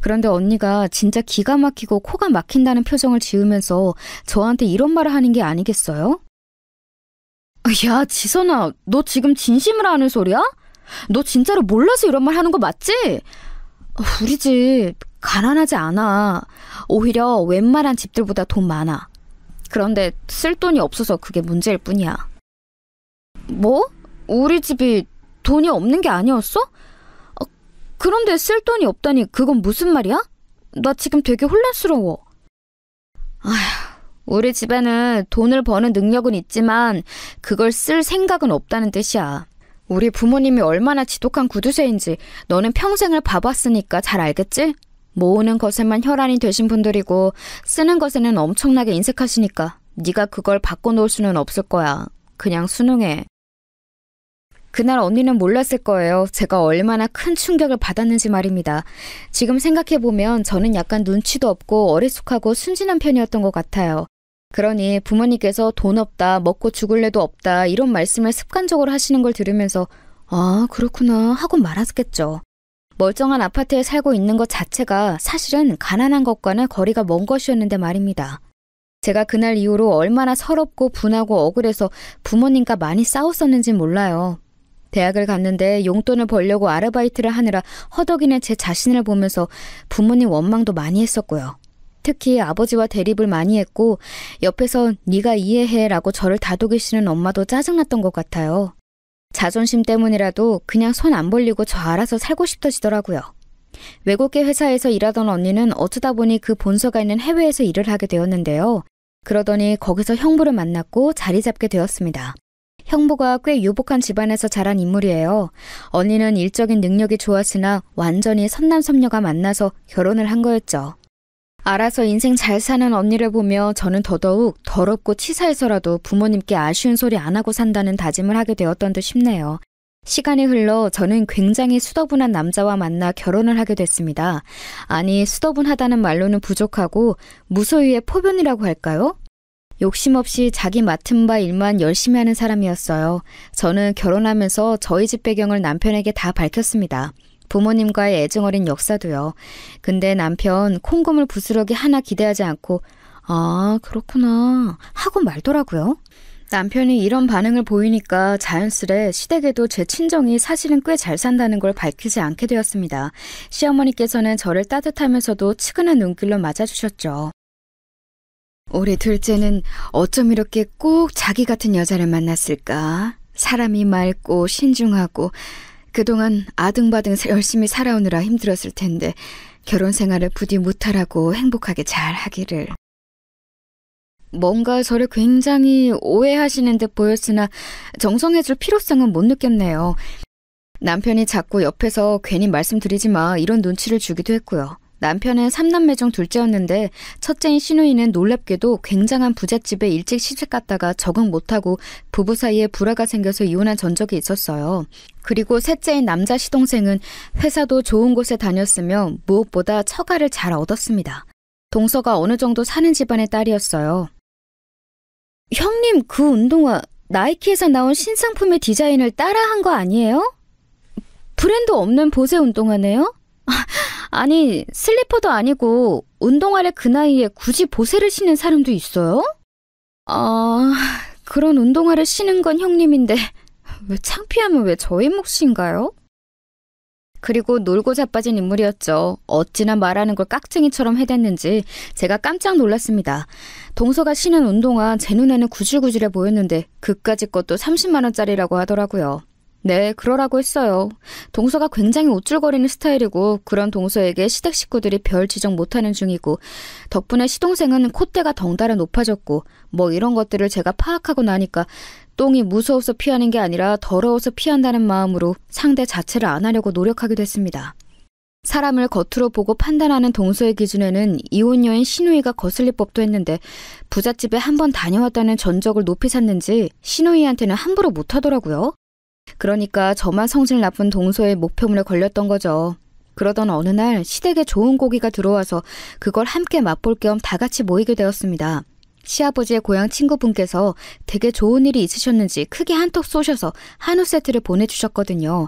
그런데 언니가 진짜 기가 막히고 코가 막힌다는 표정을 지으면서 저한테 이런 말을 하는 게 아니겠어요? 야, 지선아, 너 지금 진심으로 하는 소리야? 너 진짜로 몰라서 이런 말 하는 거 맞지? 우리 집 가난하지 않아. 오히려 웬만한 집들보다 돈 많아. 그런데 쓸 돈이 없어서 그게 문제일 뿐이야. 뭐? 우리 집이 돈이 없는 게 아니었어? 그런데 쓸 돈이 없다니 그건 무슨 말이야? 나 지금 되게 혼란스러워. 아휴, 우리 집에는 돈을 버는 능력은 있지만 그걸 쓸 생각은 없다는 뜻이야. 우리 부모님이 얼마나 지독한 구두쇠인지 너는 평생을 봐봤으니까 잘 알겠지? 모으는 것에만 혈안이 되신 분들이고 쓰는 것에는 엄청나게 인색하시니까 네가 그걸 바꿔놓을 수는 없을 거야. 그냥 순응해. 그날 언니는 몰랐을 거예요. 제가 얼마나 큰 충격을 받았는지 말입니다. 지금 생각해보면 저는 약간 눈치도 없고 어리숙하고 순진한 편이었던 것 같아요. 그러니 부모님께서 돈 없다, 먹고 죽을래도 없다 이런 말씀을 습관적으로 하시는 걸 들으면서 아, 그렇구나 하고 말았겠죠. 멀쩡한 아파트에 살고 있는 것 자체가 사실은 가난한 것과는 거리가 먼 것이었는데 말입니다. 제가 그날 이후로 얼마나 서럽고 분하고 억울해서 부모님과 많이 싸웠었는지 몰라요. 대학을 갔는데 용돈을 벌려고 아르바이트를 하느라 허덕이는 제 자신을 보면서 부모님 원망도 많이 했었고요. 특히 아버지와 대립을 많이 했고 옆에서 네가 이해해 라고 저를 다독이시는 엄마도 짜증났던 것 같아요. 자존심 때문이라도 그냥 손 안 벌리고 저 알아서 살고 싶어지더라고요. 외국계 회사에서 일하던 언니는 어쩌다 보니 그 본사가 있는 해외에서 일을 하게 되었는데요. 그러더니 거기서 형부를 만났고 자리 잡게 되었습니다. 형부가 꽤 유복한 집안에서 자란 인물이에요. 언니는 일적인 능력이 좋았으나 완전히 선남선녀가 만나서 결혼을 한 거였죠. 알아서 인생 잘 사는 언니를 보며 저는 더더욱 더럽고 치사해서라도 부모님께 아쉬운 소리 안 하고 산다는 다짐을 하게 되었던 듯 싶네요. 시간이 흘러 저는 굉장히 수더분한 남자와 만나 결혼을 하게 됐습니다. 아니, 수더분하다는 말로는 부족하고 무소유의 포변이라고 할까요? 욕심 없이 자기 맡은 바 일만 열심히 하는 사람이었어요. 저는 결혼하면서 저희 집 배경을 남편에게 다 밝혔습니다. 부모님과의 애정어린 역사도요. 근데 남편 콩고물 부스러기 하나 기대하지 않고 아, 그렇구나 하고 말더라고요. 남편이 이런 반응을 보이니까 자연스레 시댁에도 제 친정이 사실은 꽤 잘 산다는 걸 밝히지 않게 되었습니다. 시어머니께서는 저를 따뜻하면서도 측은한 눈길로 맞아주셨죠. 우리 둘째는 어쩜 이렇게 꼭 자기 같은 여자를 만났을까? 사람이 맑고 신중하고 그동안 아등바등 열심히 살아오느라 힘들었을 텐데 결혼 생활을 부디 무탈하고 행복하게 잘 하기를. 뭔가 저를 굉장히 오해하시는 듯 보였으나 정성해줄 필요성은 못 느꼈네요. 남편이 자꾸 옆에서 괜히 말씀드리지 마 이런 눈치를 주기도 했고요. 남편은 3남매 중 둘째였는데 첫째인 신우이는 놀랍게도 굉장한 부잣집에 일찍 시집 갔다가 적응 못하고 부부 사이에 불화가 생겨서 이혼한 전적이 있었어요. 그리고 셋째인 남자 시동생은 회사도 좋은 곳에 다녔으며 무엇보다 처가를 잘 얻었습니다. 동서가 어느 정도 사는 집안의 딸이었어요. 형님, 그 운동화 나이키에서 나온 신상품의 디자인을 따라한 거 아니에요? 브랜드 없는 보세 운동화네요? 아니, 슬리퍼도 아니고 운동화를 그 나이에 굳이 보세를 신는 사람도 있어요? 그런 운동화를 신은 건 형님인데 왜 창피하면 왜 저희 몫인가요? 그리고 놀고 자빠진 인물이었죠. 어찌나 말하는 걸 깍쟁이처럼 해댔는지 제가 깜짝 놀랐습니다. 동서가 신은 운동화 제 눈에는 구질구질해 보였는데 그까짓 것도 30만 원짜리라고 하더라고요. 네, 그러라고 했어요. 동서가 굉장히 우쭐거리는 스타일이고 그런 동서에게 시댁 식구들이 별 지적 못하는 중이고 덕분에 시동생은 콧대가 덩달아 높아졌고 뭐 이런 것들을 제가 파악하고 나니까 똥이 무서워서 피하는 게 아니라 더러워서 피한다는 마음으로 상대 자체를 안 하려고 노력하게 됐습니다. 사람을 겉으로 보고 판단하는 동서의 기준에는 이혼 여인 신우이가 거슬릴 법도 했는데 부잣집에 한 번 다녀왔다는 전적을 높이 샀는지 신우이한테는 함부로 못하더라고요. 그러니까 저만 성질 나쁜 동서의 목표물에 걸렸던 거죠. 그러던 어느 날 시댁에 좋은 고기가 들어와서 그걸 함께 맛볼 겸 다 같이 모이게 되었습니다. 시아버지의 고향 친구분께서 되게 좋은 일이 있으셨는지 크게 한턱 쏘셔서 한우 세트를 보내주셨거든요.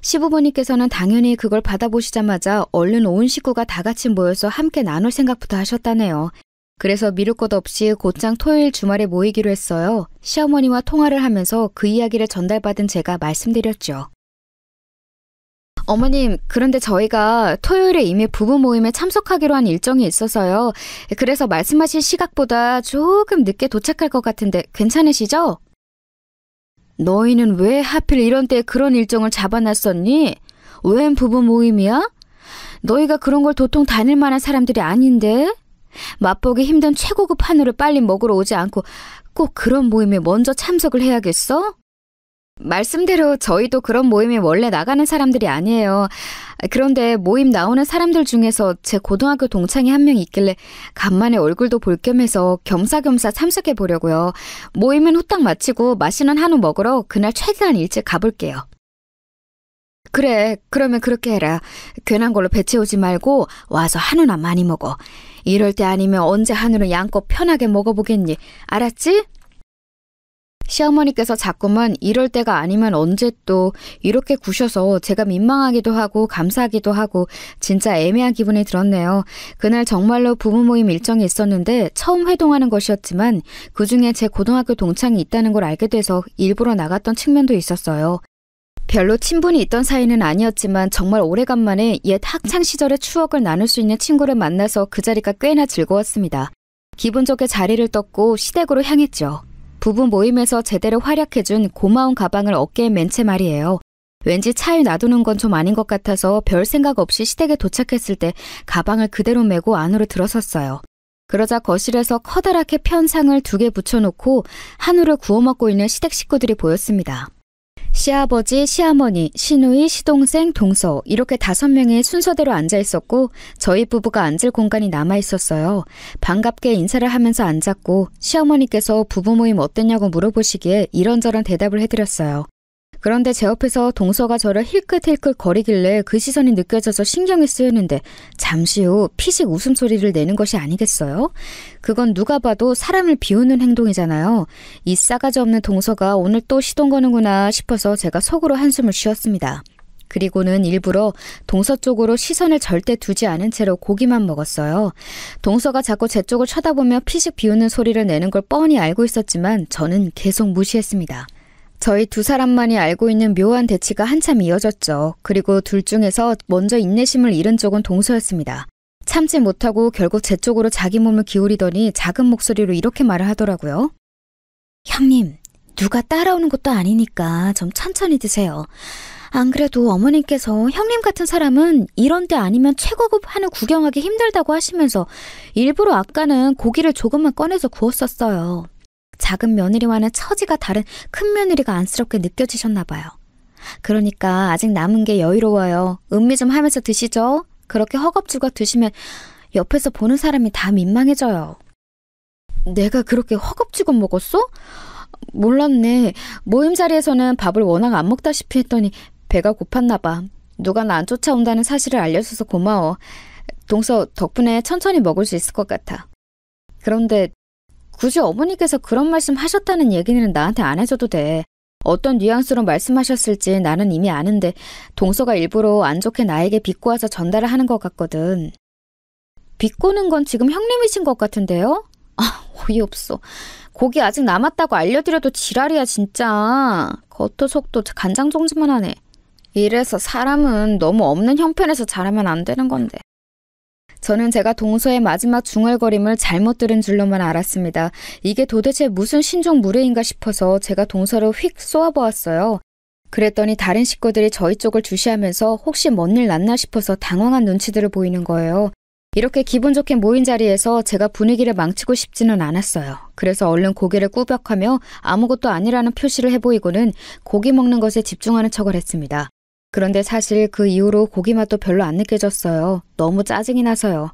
시부모님께서는 당연히 그걸 받아보시자마자 얼른 온 식구가 다 같이 모여서 함께 나눌 생각부터 하셨다네요. 그래서 미룰 것 없이 곧장 토요일 주말에 모이기로 했어요. 시어머니와 통화를 하면서 그 이야기를 전달받은 제가 말씀드렸죠. 어머님, 그런데 저희가 토요일에 이미 부부 모임에 참석하기로 한 일정이 있어서요. 그래서 말씀하신 시각보다 조금 늦게 도착할 것 같은데 괜찮으시죠? 너희는 왜 하필 이런 때에 그런 일정을 잡아놨었니? 웬 부부 모임이야? 너희가 그런 걸 도통 다닐 만한 사람들이 아닌데? 맛보기 힘든 최고급 한우를 빨리 먹으러 오지 않고 꼭 그런 모임에 먼저 참석을 해야겠어? 말씀대로 저희도 그런 모임에 원래 나가는 사람들이 아니에요. 그런데 모임 나오는 사람들 중에서 제 고등학교 동창이 한 명 있길래 간만에 얼굴도 볼 겸해서 겸사겸사 참석해 보려고요. 모임은 후딱 마치고 맛있는 한우 먹으러 그날 최대한 일찍 가볼게요. 그래, 그러면 그렇게 해라. 괜한 걸로 배 채우지 말고 와서 한우나 많이 먹어. 이럴 때 아니면 언제 한우를 양껏 편하게 먹어보겠니? 알았지? 시어머니께서 자꾸만 이럴 때가 아니면 언제 또 이렇게 구셔서 제가 민망하기도 하고 감사하기도 하고 진짜 애매한 기분이 들었네요. 그날 정말로 부부 모임 일정이 있었는데 처음 회동하는 것이었지만 그중에 제 고등학교 동창이 있다는 걸 알게 돼서 일부러 나갔던 측면도 있었어요. 별로 친분이 있던 사이는 아니었지만 정말 오래간만에 옛 학창 시절의 추억을 나눌 수 있는 친구를 만나서 그 자리가 꽤나 즐거웠습니다. 기분 좋게 자리를 떴고 시댁으로 향했죠. 부부 모임에서 제대로 활약해준 고마운 가방을 어깨에 맨 채 말이에요. 왠지 차에 놔두는 건 좀 아닌 것 같아서 별 생각 없이 시댁에 도착했을 때 가방을 그대로 메고 안으로 들어섰어요. 그러자 거실에서 커다랗게 편 상을 2개 붙여놓고 한우를 구워 먹고 있는 시댁 식구들이 보였습니다. 시아버지, 시어머니, 시누이, 시동생, 동서 이렇게 5명이 순서대로 앉아 있었고 저희 부부가 앉을 공간이 남아 있었어요. 반갑게 인사를 하면서 앉았고 시어머니께서 부부 모임 어땠냐고 물어보시기에 이런저런 대답을 해드렸어요. 그런데 제 옆에서 동서가 저를 힐끗힐끗 거리길래 그 시선이 느껴져서 신경이 쓰였는데 잠시 후 피식 웃음소리를 내는 것이 아니겠어요? 그건 누가 봐도 사람을 비웃는 행동이잖아요. 이 싸가지 없는 동서가 오늘 또 시동 거는구나 싶어서 제가 속으로 한숨을 쉬었습니다. 그리고는 일부러 동서 쪽으로 시선을 절대 두지 않은 채로 고기만 먹었어요. 동서가 자꾸 제 쪽을 쳐다보며 피식 비웃는 소리를 내는 걸 뻔히 알고 있었지만 저는 계속 무시했습니다. 저희 2사람만이 알고 있는 묘한 대치가 한참 이어졌죠. 그리고 둘 중에서 먼저 인내심을 잃은 쪽은 동서였습니다. 참지 못하고 결국 제 쪽으로 자기 몸을 기울이더니 작은 목소리로 이렇게 말을 하더라고요. 형님, 누가 따라오는 것도 아니니까 좀 천천히 드세요. 안 그래도 어머님께서 형님 같은 사람은 이런 때 아니면 최고급 한우 구경하기 힘들다고 하시면서 일부러 아까는 고기를 조금만 꺼내서 구웠었어요. 작은 며느리와는 처지가 다른 큰 며느리가 안쓰럽게 느껴지셨나 봐요. 그러니까 아직 남은 게 여유로워요. 음미 좀 하면서 드시죠. 그렇게 허겁지겁 드시면 옆에서 보는 사람이 다 민망해져요. 내가 그렇게 허겁지겁 먹었어? 몰랐네. 모임 자리에서는 밥을 워낙 안 먹다시피 했더니 배가 고팠나 봐. 누가 나 안 쫓아온다는 사실을 알려줘서 고마워. 동서 덕분에 천천히 먹을 수 있을 것 같아. 그런데 굳이 어머니께서 그런 말씀 하셨다는 얘기는 나한테 안 해줘도 돼. 어떤 뉘앙스로 말씀하셨을지 나는 이미 아는데 동서가 일부러 안 좋게 나에게 비꼬아서 전달을 하는 것 같거든. 비꼬는 건 지금 형님이신 것 같은데요? 아, 어이없어. 고기 아직 남았다고 알려드려도 지랄이야 진짜. 겉도 속도 간장종지만 하네. 이래서 사람은 너무 없는 형편에서 자라면 안 되는 건데. 저는 제가 동서의 마지막 중얼거림을 잘못 들은 줄로만 알았습니다. 이게 도대체 무슨 신종 무례인가 싶어서 제가 동서를 휙 쏘아보았어요. 그랬더니 다른 식구들이 저희 쪽을 주시하면서 혹시 뭔 일 났나 싶어서 당황한 눈치들을 보이는 거예요. 이렇게 기분 좋게 모인 자리에서 제가 분위기를 망치고 싶지는 않았어요. 그래서 얼른 고개를 꾸벅하며 아무것도 아니라는 표시를 해보이고는 고기 먹는 것에 집중하는 척을 했습니다. 그런데 사실 그 이후로 고기 맛도 별로 안 느껴졌어요. 너무 짜증이 나서요.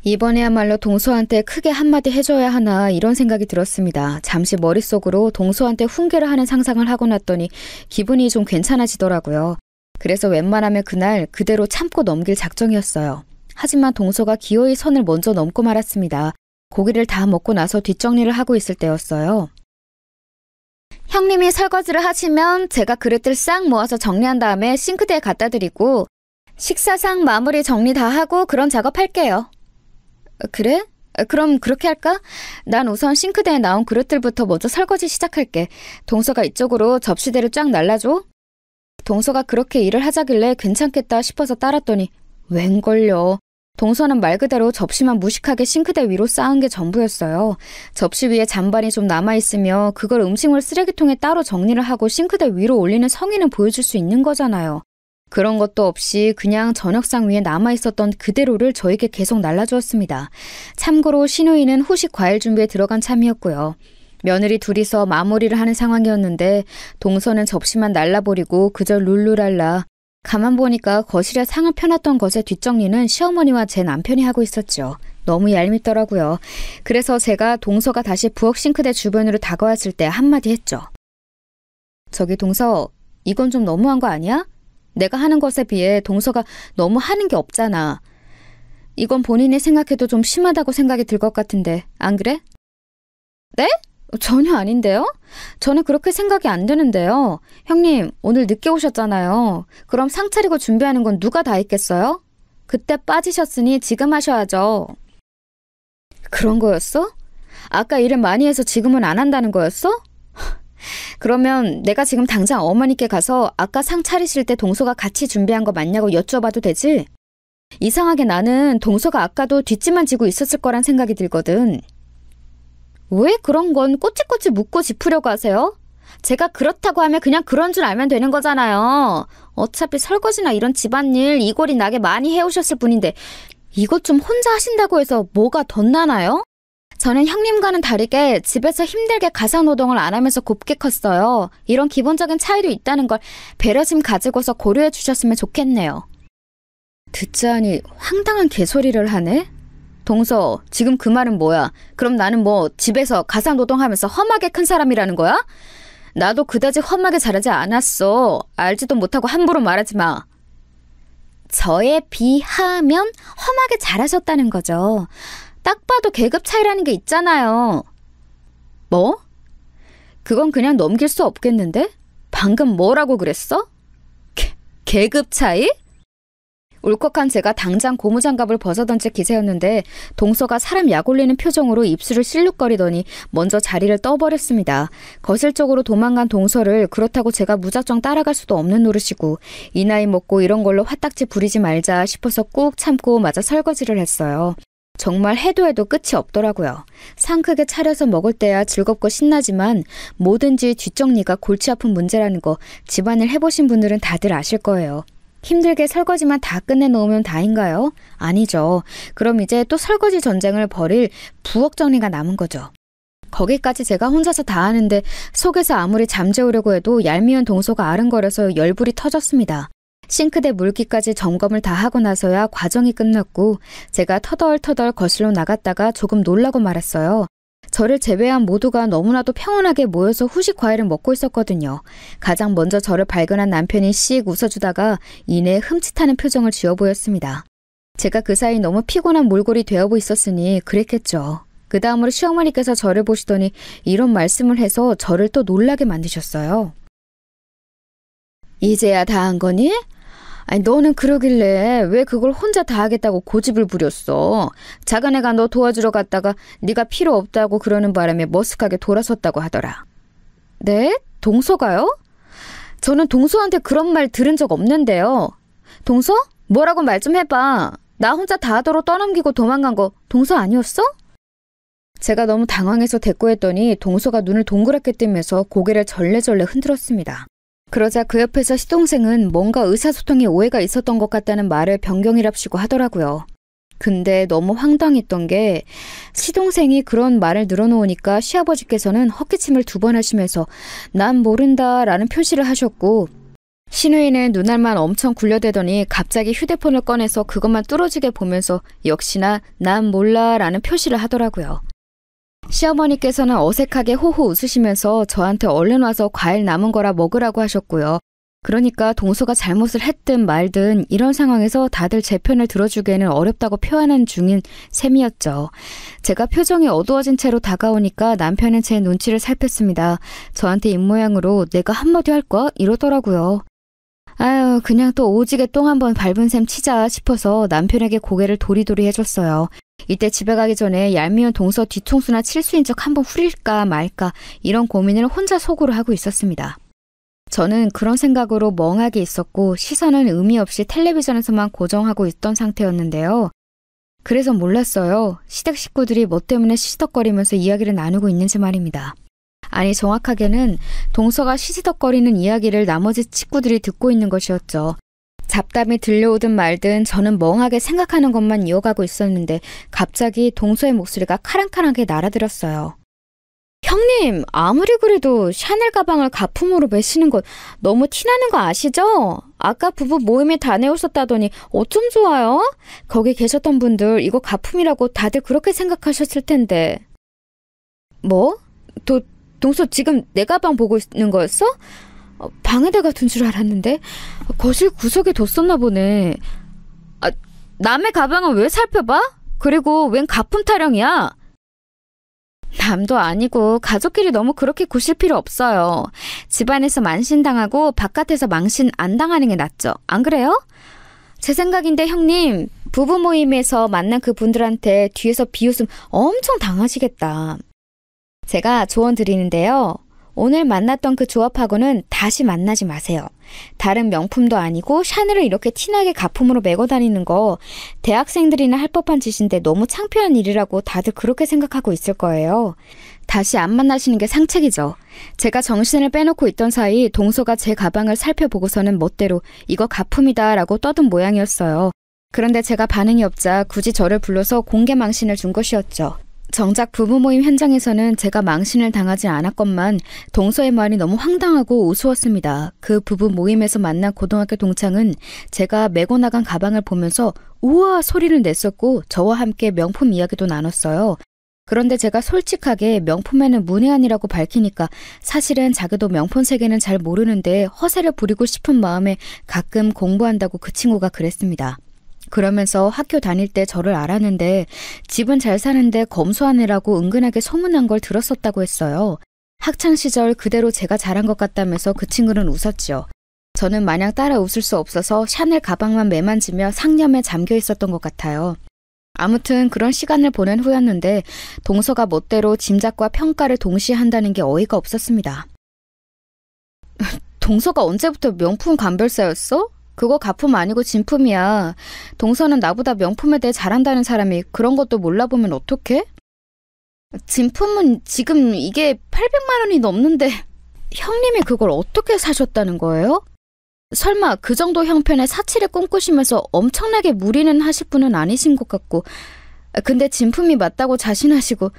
이번에야말로 동서한테 크게 한마디 해줘야 하나 이런 생각이 들었습니다. 잠시 머릿속으로 동서한테 훈계를 하는 상상을 하고 났더니 기분이 좀 괜찮아지더라고요. 그래서 웬만하면 그날 그대로 참고 넘길 작정이었어요. 하지만 동서가 기어이 선을 먼저 넘고 말았습니다. 고기를 다 먹고 나서 뒷정리를 하고 있을 때였어요. 형님이 설거지를 하시면 제가 그릇들 싹 모아서 정리한 다음에 싱크대에 갖다 드리고 식사상 마무리 정리 다 하고 그런 작업할게요. 그래? 그럼 그렇게 할까? 난 우선 싱크대에 나온 그릇들부터 먼저 설거지 시작할게. 동서가 이쪽으로 접시대를 쫙 날라줘. 동서가 그렇게 일을 하자길래 괜찮겠다 싶어서 따랐더니 웬걸요. 동서는 말 그대로 접시만 무식하게 싱크대 위로 쌓은 게 전부였어요. 접시 위에 잔반이 좀 남아있으며 그걸 음식물 쓰레기통에 따로 정리를 하고 싱크대 위로 올리는 성의는 보여줄 수 있는 거잖아요. 그런 것도 없이 그냥 저녁상 위에 남아있었던 그대로를 저에게 계속 날라주었습니다. 참고로 신우이는 후식 과일 준비에 들어간 참이었고요. 며느리 둘이서 마무리를 하는 상황이었는데 동서는 접시만 날라버리고 그저 룰루랄라. 가만 보니까 거실에 상을 펴놨던 것의 뒷정리는 시어머니와 제 남편이 하고 있었죠. 너무 얄밉더라고요. 그래서 제가 동서가 다시 부엌 싱크대 주변으로 다가왔을 때 한마디 했죠. 저기 동서, 이건 좀 너무한 거 아니야? 내가 하는 것에 비해 동서가 너무 하는 게 없잖아. 이건 본인이 생각해도 좀 심하다고 생각이 들 것 같은데 안 그래? 네? 전혀 아닌데요? 저는 그렇게 생각이 안 드는데요. 형님, 오늘 늦게 오셨잖아요. 그럼 상 차리고 준비하는 건 누가 다 했겠어요? 그때 빠지셨으니 지금 하셔야죠. 그런 거였어? 아까 일을 많이 해서 지금은 안 한다는 거였어? 그러면 내가 지금 당장 어머니께 가서 아까 상 차리실 때 동서가 같이 준비한 거 맞냐고 여쭤봐도 되지? 이상하게 나는 동서가 아까도 뒷짐만 지고 있었을 거란 생각이 들거든. 왜 그런 건 꼬치꼬치 묻고 짚으려고 하세요? 제가 그렇다고 하면 그냥 그런 줄 알면 되는 거잖아요. 어차피 설거지나 이런 집안일 이골이 나게 많이 해오셨을 뿐인데 이것 좀 혼자 하신다고 해서 뭐가 덧나나요? 저는 형님과는 다르게 집에서 힘들게 가사노동을 안 하면서 곱게 컸어요. 이런 기본적인 차이도 있다는 걸 배려심 가지고서 고려해 주셨으면 좋겠네요. 듣자하니 황당한 개소리를 하네? 동서, 지금 그 말은 뭐야? 그럼 나는 뭐 집에서 가사노동하면서 험하게 큰 사람이라는 거야? 나도 그다지 험하게 자라지 않았어. 알지도 못하고 함부로 말하지 마. 저에 비하면 험하게 자라셨다는 거죠. 딱 봐도 계급 차이라는 게 있잖아요. 뭐? 그건 그냥 넘길 수 없겠는데? 방금 뭐라고 그랬어? 계급 차이? 울컥한 제가 당장 고무장갑을 벗어던질 기세였는데 동서가 사람 약 올리는 표정으로 입술을 실룩거리더니 먼저 자리를 떠버렸습니다. 거실 쪽으로 도망간 동서를 그렇다고 제가 무작정 따라갈 수도 없는 노릇이고 이 나이 먹고 이런 걸로 화딱지 부리지 말자 싶어서 꾹 참고 마저 설거지를 했어요. 정말 해도 해도 끝이 없더라고요. 상 크게 차려서 먹을 때야 즐겁고 신나지만 뭐든지 뒷정리가 골치 아픈 문제라는 거 집안일 해보신 분들은 다들 아실 거예요. 힘들게 설거지만 다 끝내놓으면 다인가요? 아니죠. 그럼 이제 또 설거지 전쟁을 벌일 부엌 정리가 남은 거죠. 거기까지 제가 혼자서 다 하는데 속에서 아무리 잠재우려고 해도 얄미운 동서가 아른거려서 열불이 터졌습니다. 싱크대 물기까지 점검을 다 하고 나서야 과정이 끝났고 제가 터덜터덜 거실로 나갔다가 조금 놀라고 말았어요. 저를 제외한 모두가 너무나도 평온하게 모여서 후식 과일을 먹고 있었거든요. 가장 먼저 저를 발견한 남편이 씩 웃어주다가 이내 흠칫하는 표정을 지어 보였습니다. 제가 그 사이 너무 피곤한 몰골이 되어 있었으니 그랬겠죠. 그 다음으로 시어머니께서 저를 보시더니 이런 말씀을 해서 저를 또 놀라게 만드셨어요. 이제야 다 한 거니? 아니 너는 그러길래 왜 그걸 혼자 다 하겠다고 고집을 부렸어. 작은 애가 너 도와주러 갔다가 네가 필요 없다고 그러는 바람에 머쓱하게 돌아섰다고 하더라. 네? 동서가요? 저는 동서한테 그런 말 들은 적 없는데요. 동서? 뭐라고 말 좀 해봐. 나 혼자 다 하도록 떠넘기고 도망간 거 동서 아니었어? 제가 너무 당황해서 대꾸했더니 동서가 눈을 동그랗게 뜨면서 고개를 절레절레 흔들었습니다. 그러자 그 옆에서 시동생은 뭔가 의사소통에 오해가 있었던 것 같다는 말을 변경이랍시고 하더라고요. 근데 너무 황당했던 게 시동생이 그런 말을 늘어놓으니까 시아버지께서는 헛기침을 2번 하시면서 난 모른다 라는 표시를 하셨고 신우이는 눈알만 엄청 굴려대더니 갑자기 휴대폰을 꺼내서 그것만 뚫어지게 보면서 역시나 난 몰라 라는 표시를 하더라고요. 시어머니께서는 어색하게 호호 웃으시면서 저한테 얼른 와서 과일 남은 거라 먹으라고 하셨고요. 그러니까 동서가 잘못을 했든 말든 이런 상황에서 다들 제 편을 들어주기에는 어렵다고 표현한 중인 셈이었죠. 제가 표정이 어두워진 채로 다가오니까 남편은 제 눈치를 살폈습니다. 저한테 입모양으로 내가 한마디 할 거야? 이러더라고요. 아유, 그냥 또 오지게 똥 한번 밟은 셈 치자 싶어서 남편에게 고개를 도리도리 해줬어요. 이때 집에 가기 전에 얄미운 동서 뒤통수나 칠수인 척 한번 후릴까 말까 이런 고민을 혼자 속으로 하고 있었습니다. 저는 그런 생각으로 멍하게 있었고 시선은 의미 없이 텔레비전에서만 고정하고 있던 상태였는데요. 그래서 몰랐어요. 시댁 식구들이 뭐 때문에 시시덕거리면서 이야기를 나누고 있는지 말입니다. 아니 정확하게는 동서가 시시덕거리는 이야기를 나머지 식구들이 듣고 있는 것이었죠. 잡담이 들려오든 말든 저는 멍하게 생각하는 것만 이어가고 있었는데 갑자기 동서의 목소리가 카랑카랑하게 날아들었어요. 형님, 아무리 그래도 샤넬 가방을 가품으로 매시는 건 너무 티나는 거 아시죠? 아까 부부 모임에 다녀오셨다더니 어쩜 좋아요? 거기 계셨던 분들 이거 가품이라고 다들 그렇게 생각하셨을 텐데. 뭐? 동서 지금 내 가방 보고 있는 거였어? 방에다가 둔 줄 알았는데 거실 구석에 뒀었나 보네. 남의 가방은 왜 살펴봐? 그리고 웬 가품 타령이야? 남도 아니고 가족끼리 너무 그렇게 구실 필요 없어요. 집안에서 만신당하고 바깥에서 망신 안 당하는 게 낫죠. 안 그래요? 제 생각인데 형님, 부부 모임에서 만난 그 분들한테 뒤에서 비웃음 엄청 당하시겠다. 제가 조언 드리는데요. 오늘 만났던 그 조합하고는 다시 만나지 마세요. 다른 명품도 아니고 샤넬을 이렇게 티나게 가품으로 메고 다니는 거 대학생들이나 할 법한 짓인데 너무 창피한 일이라고 다들 그렇게 생각하고 있을 거예요. 다시 안 만나시는 게 상책이죠. 제가 정신을 빼놓고 있던 사이 동서가 제 가방을 살펴보고서는 멋대로 이거 가품이다 라고 떠든 모양이었어요. 그런데 제가 반응이 없자 굳이 저를 불러서 공개 망신을 준 것이었죠. 정작 부부 모임 현장에서는 제가 망신을 당하지 않았건만 동서의 말이 너무 황당하고 우스웠습니다. 그 부부 모임에서 만난 고등학교 동창은 제가 메고 나간 가방을 보면서 우와 소리를 냈었고 저와 함께 명품 이야기도 나눴어요. 그런데 제가 솔직하게 명품에는 문외한이라고 밝히니까 사실은 자기도 명품 세계는 잘 모르는데 허세를 부리고 싶은 마음에 가끔 공부한다고 그 친구가 그랬습니다. 그러면서 학교 다닐 때 저를 알았는데 집은 잘 사는데 검소한 애라고 은근하게 소문난 걸 들었었다고 했어요. 학창시절 그대로 제가 잘한 것 같다면서 그 친구는 웃었죠. 저는 마냥 따라 웃을 수 없어서 샤넬 가방만 매만지며 상념에 잠겨 있었던 것 같아요. 아무튼 그런 시간을 보낸 후였는데 동서가 멋대로 짐작과 평가를 동시에 한다는 게 어이가 없었습니다. 동서가 언제부터 명품 감별사였어? 그거 가품 아니고 진품이야. 동서는 나보다 명품에 대해 잘한다는 사람이 그런 것도 몰라보면 어떡해? 진품은 지금 이게 800만 원이 넘는데 형님이 그걸 어떻게 사셨다는 거예요? 설마 그 정도 형편의 사치를 꿈꾸시면서 엄청나게 무리는 하실 분은 아니신 것 같고 근데 진품이 맞다고 자신하시고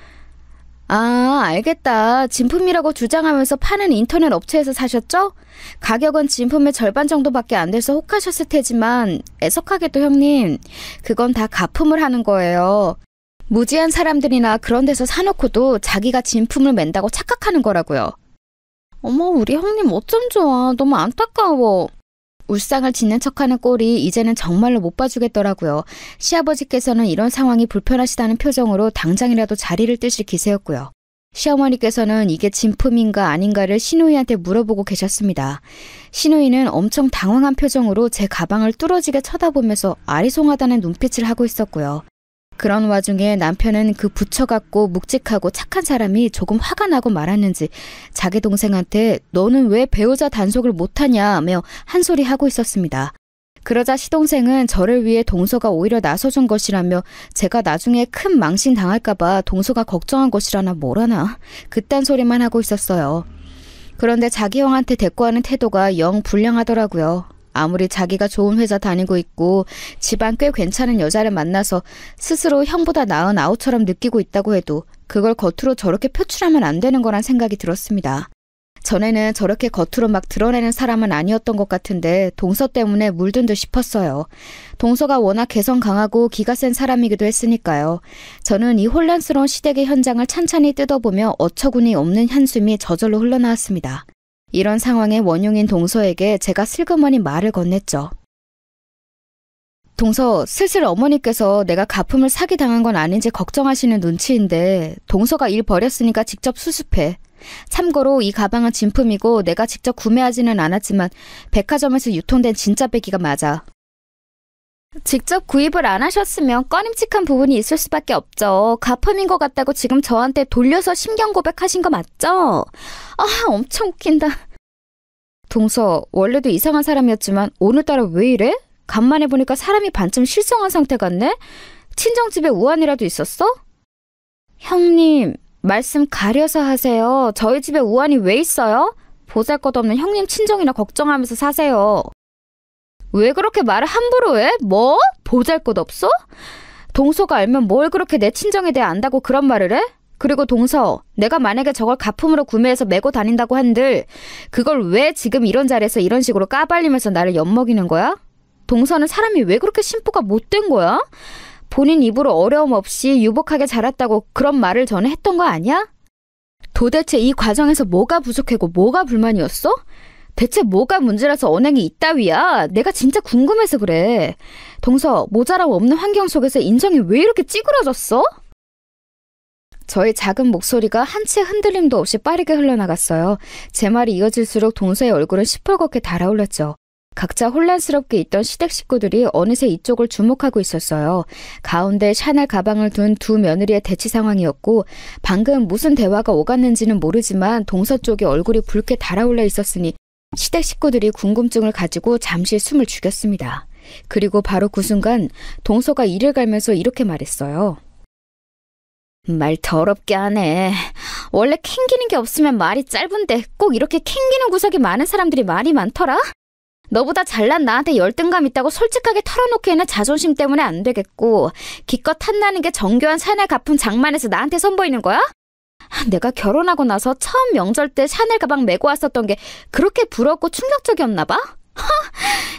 아, 알겠다. 진품이라고 주장하면서 파는 인터넷 업체에서 사셨죠? 가격은 진품의 절반 정도밖에 안 돼서 혹하셨을 테지만 애석하게도 형님, 그건 다 가품을 하는 거예요. 무지한 사람들이나 그런 데서 사놓고도 자기가 진품을 맨다고 착각하는 거라고요. 어머, 우리 형님 어쩜 좋아. 너무 안타까워. 울상을 짓는 척하는 꼴이 이제는 정말로 못 봐주겠더라고요. 시아버지께서는 이런 상황이 불편하시다는 표정으로 당장이라도 자리를 뜨실 기세였고요. 시어머니께서는 이게 진품인가 아닌가를 신우이한테 물어보고 계셨습니다. 신우이는 엄청 당황한 표정으로 제 가방을 뚫어지게 쳐다보면서 아리송하다는 눈빛을 하고 있었고요. 그런 와중에 남편은 그 부처같고 묵직하고 착한 사람이 조금 화가 나고 말았는지 자기 동생한테 너는 왜 배우자 단속을 못하냐며 한 소리 하고 있었습니다. 그러자 시동생은 저를 위해 동서가 오히려 나서준 것이라며 제가 나중에 큰 망신 당할까봐 동서가 걱정한 것이라나 뭐라나 그딴 소리만 하고 있었어요. 그런데 자기 형한테 대꾸하는 태도가 영 불량하더라고요. 아무리 자기가 좋은 회사 다니고 있고 집안 꽤 괜찮은 여자를 만나서 스스로 형보다 나은 아우처럼 느끼고 있다고 해도 그걸 겉으로 저렇게 표출하면 안 되는 거란 생각이 들었습니다. 전에는 저렇게 겉으로 막 드러내는 사람은 아니었던 것 같은데 동서 때문에 물든 듯 싶었어요. 동서가 워낙 개성 강하고 기가 센 사람이기도 했으니까요. 저는 이 혼란스러운 시댁의 현장을 찬찬히 뜯어보며 어처구니 없는 한숨이 저절로 흘러나왔습니다. 이런 상황의 원흉인 동서에게 제가 슬그머니 말을 건넸죠. 동서, 슬슬 어머니께서 내가 가품을 사기당한 건 아닌지 걱정하시는 눈치인데 동서가 일 버렸으니까 직접 수습해. 참고로 이 가방은 진품이고 내가 직접 구매하지는 않았지만 백화점에서 유통된 진짜 배기가 맞아. 직접 구입을 안 하셨으면 꺼림칙한 부분이 있을 수밖에 없죠. 가품인 것 같다고 지금 저한테 돌려서 심경 고백하신 거 맞죠? 아, 엄청 웃긴다. 동서, 원래도 이상한 사람이었지만 오늘따라 왜 이래? 간만에 보니까 사람이 반쯤 실성한 상태 같네? 친정집에 우환이라도 있었어? 형님, 말씀 가려서 하세요. 저희 집에 우환이 왜 있어요? 보잘것없는 형님 친정이나 걱정하면서 사세요. 왜 그렇게 말을 함부로 해? 뭐? 보잘것없어? 동서가 알면 뭘 그렇게 내 친정에 대해 안다고 그런 말을 해? 그리고 동서, 내가 만약에 저걸 가품으로 구매해서 메고 다닌다고 한들 그걸 왜 지금 이런 자리에서 이런 식으로 까발리면서 나를 엿먹이는 거야? 동서는 사람이 왜 그렇게 심보가 못된 거야? 본인 입으로 어려움 없이 유복하게 자랐다고 그런 말을 전에 했던 거 아니야? 도대체 이 과정에서 뭐가 부족하고 뭐가 불만이었어? 대체 뭐가 문제라서 언행이 이따위야? 내가 진짜 궁금해서 그래. 동서, 모자람 없는 환경 속에서 인정이 왜 이렇게 찌그러졌어? 저의 작은 목소리가 한 채 흔들림도 없이 빠르게 흘러나갔어요. 제 말이 이어질수록 동서의 얼굴은 시뻘겋게 달아올랐죠. 각자 혼란스럽게 있던 시댁 식구들이 어느새 이쪽을 주목하고 있었어요. 가운데 샤넬 가방을 둔 두 며느리의 대치 상황이었고 방금 무슨 대화가 오갔는지는 모르지만 동서 쪽에 얼굴이 붉게 달아올라 있었으니 시댁 식구들이 궁금증을 가지고 잠시 숨을 죽였습니다. 그리고 바로 그 순간 동서가 이를 갈면서 이렇게 말했어요. 말 더럽게 하네. 원래 캥기는 게 없으면 말이 짧은데 꼭 이렇게 캥기는 구석이 많은 사람들이 말이 많더라? 너보다 잘난 나한테 열등감 있다고 솔직하게 털어놓기에는 자존심 때문에 안 되겠고 기껏 탐나는 게 정교한 샤넬 가품 장만해서 나한테 선보이는 거야? 내가 결혼하고 나서 처음 명절 때 샤넬 가방 메고 왔었던 게 그렇게 부럽고 충격적이었나 봐?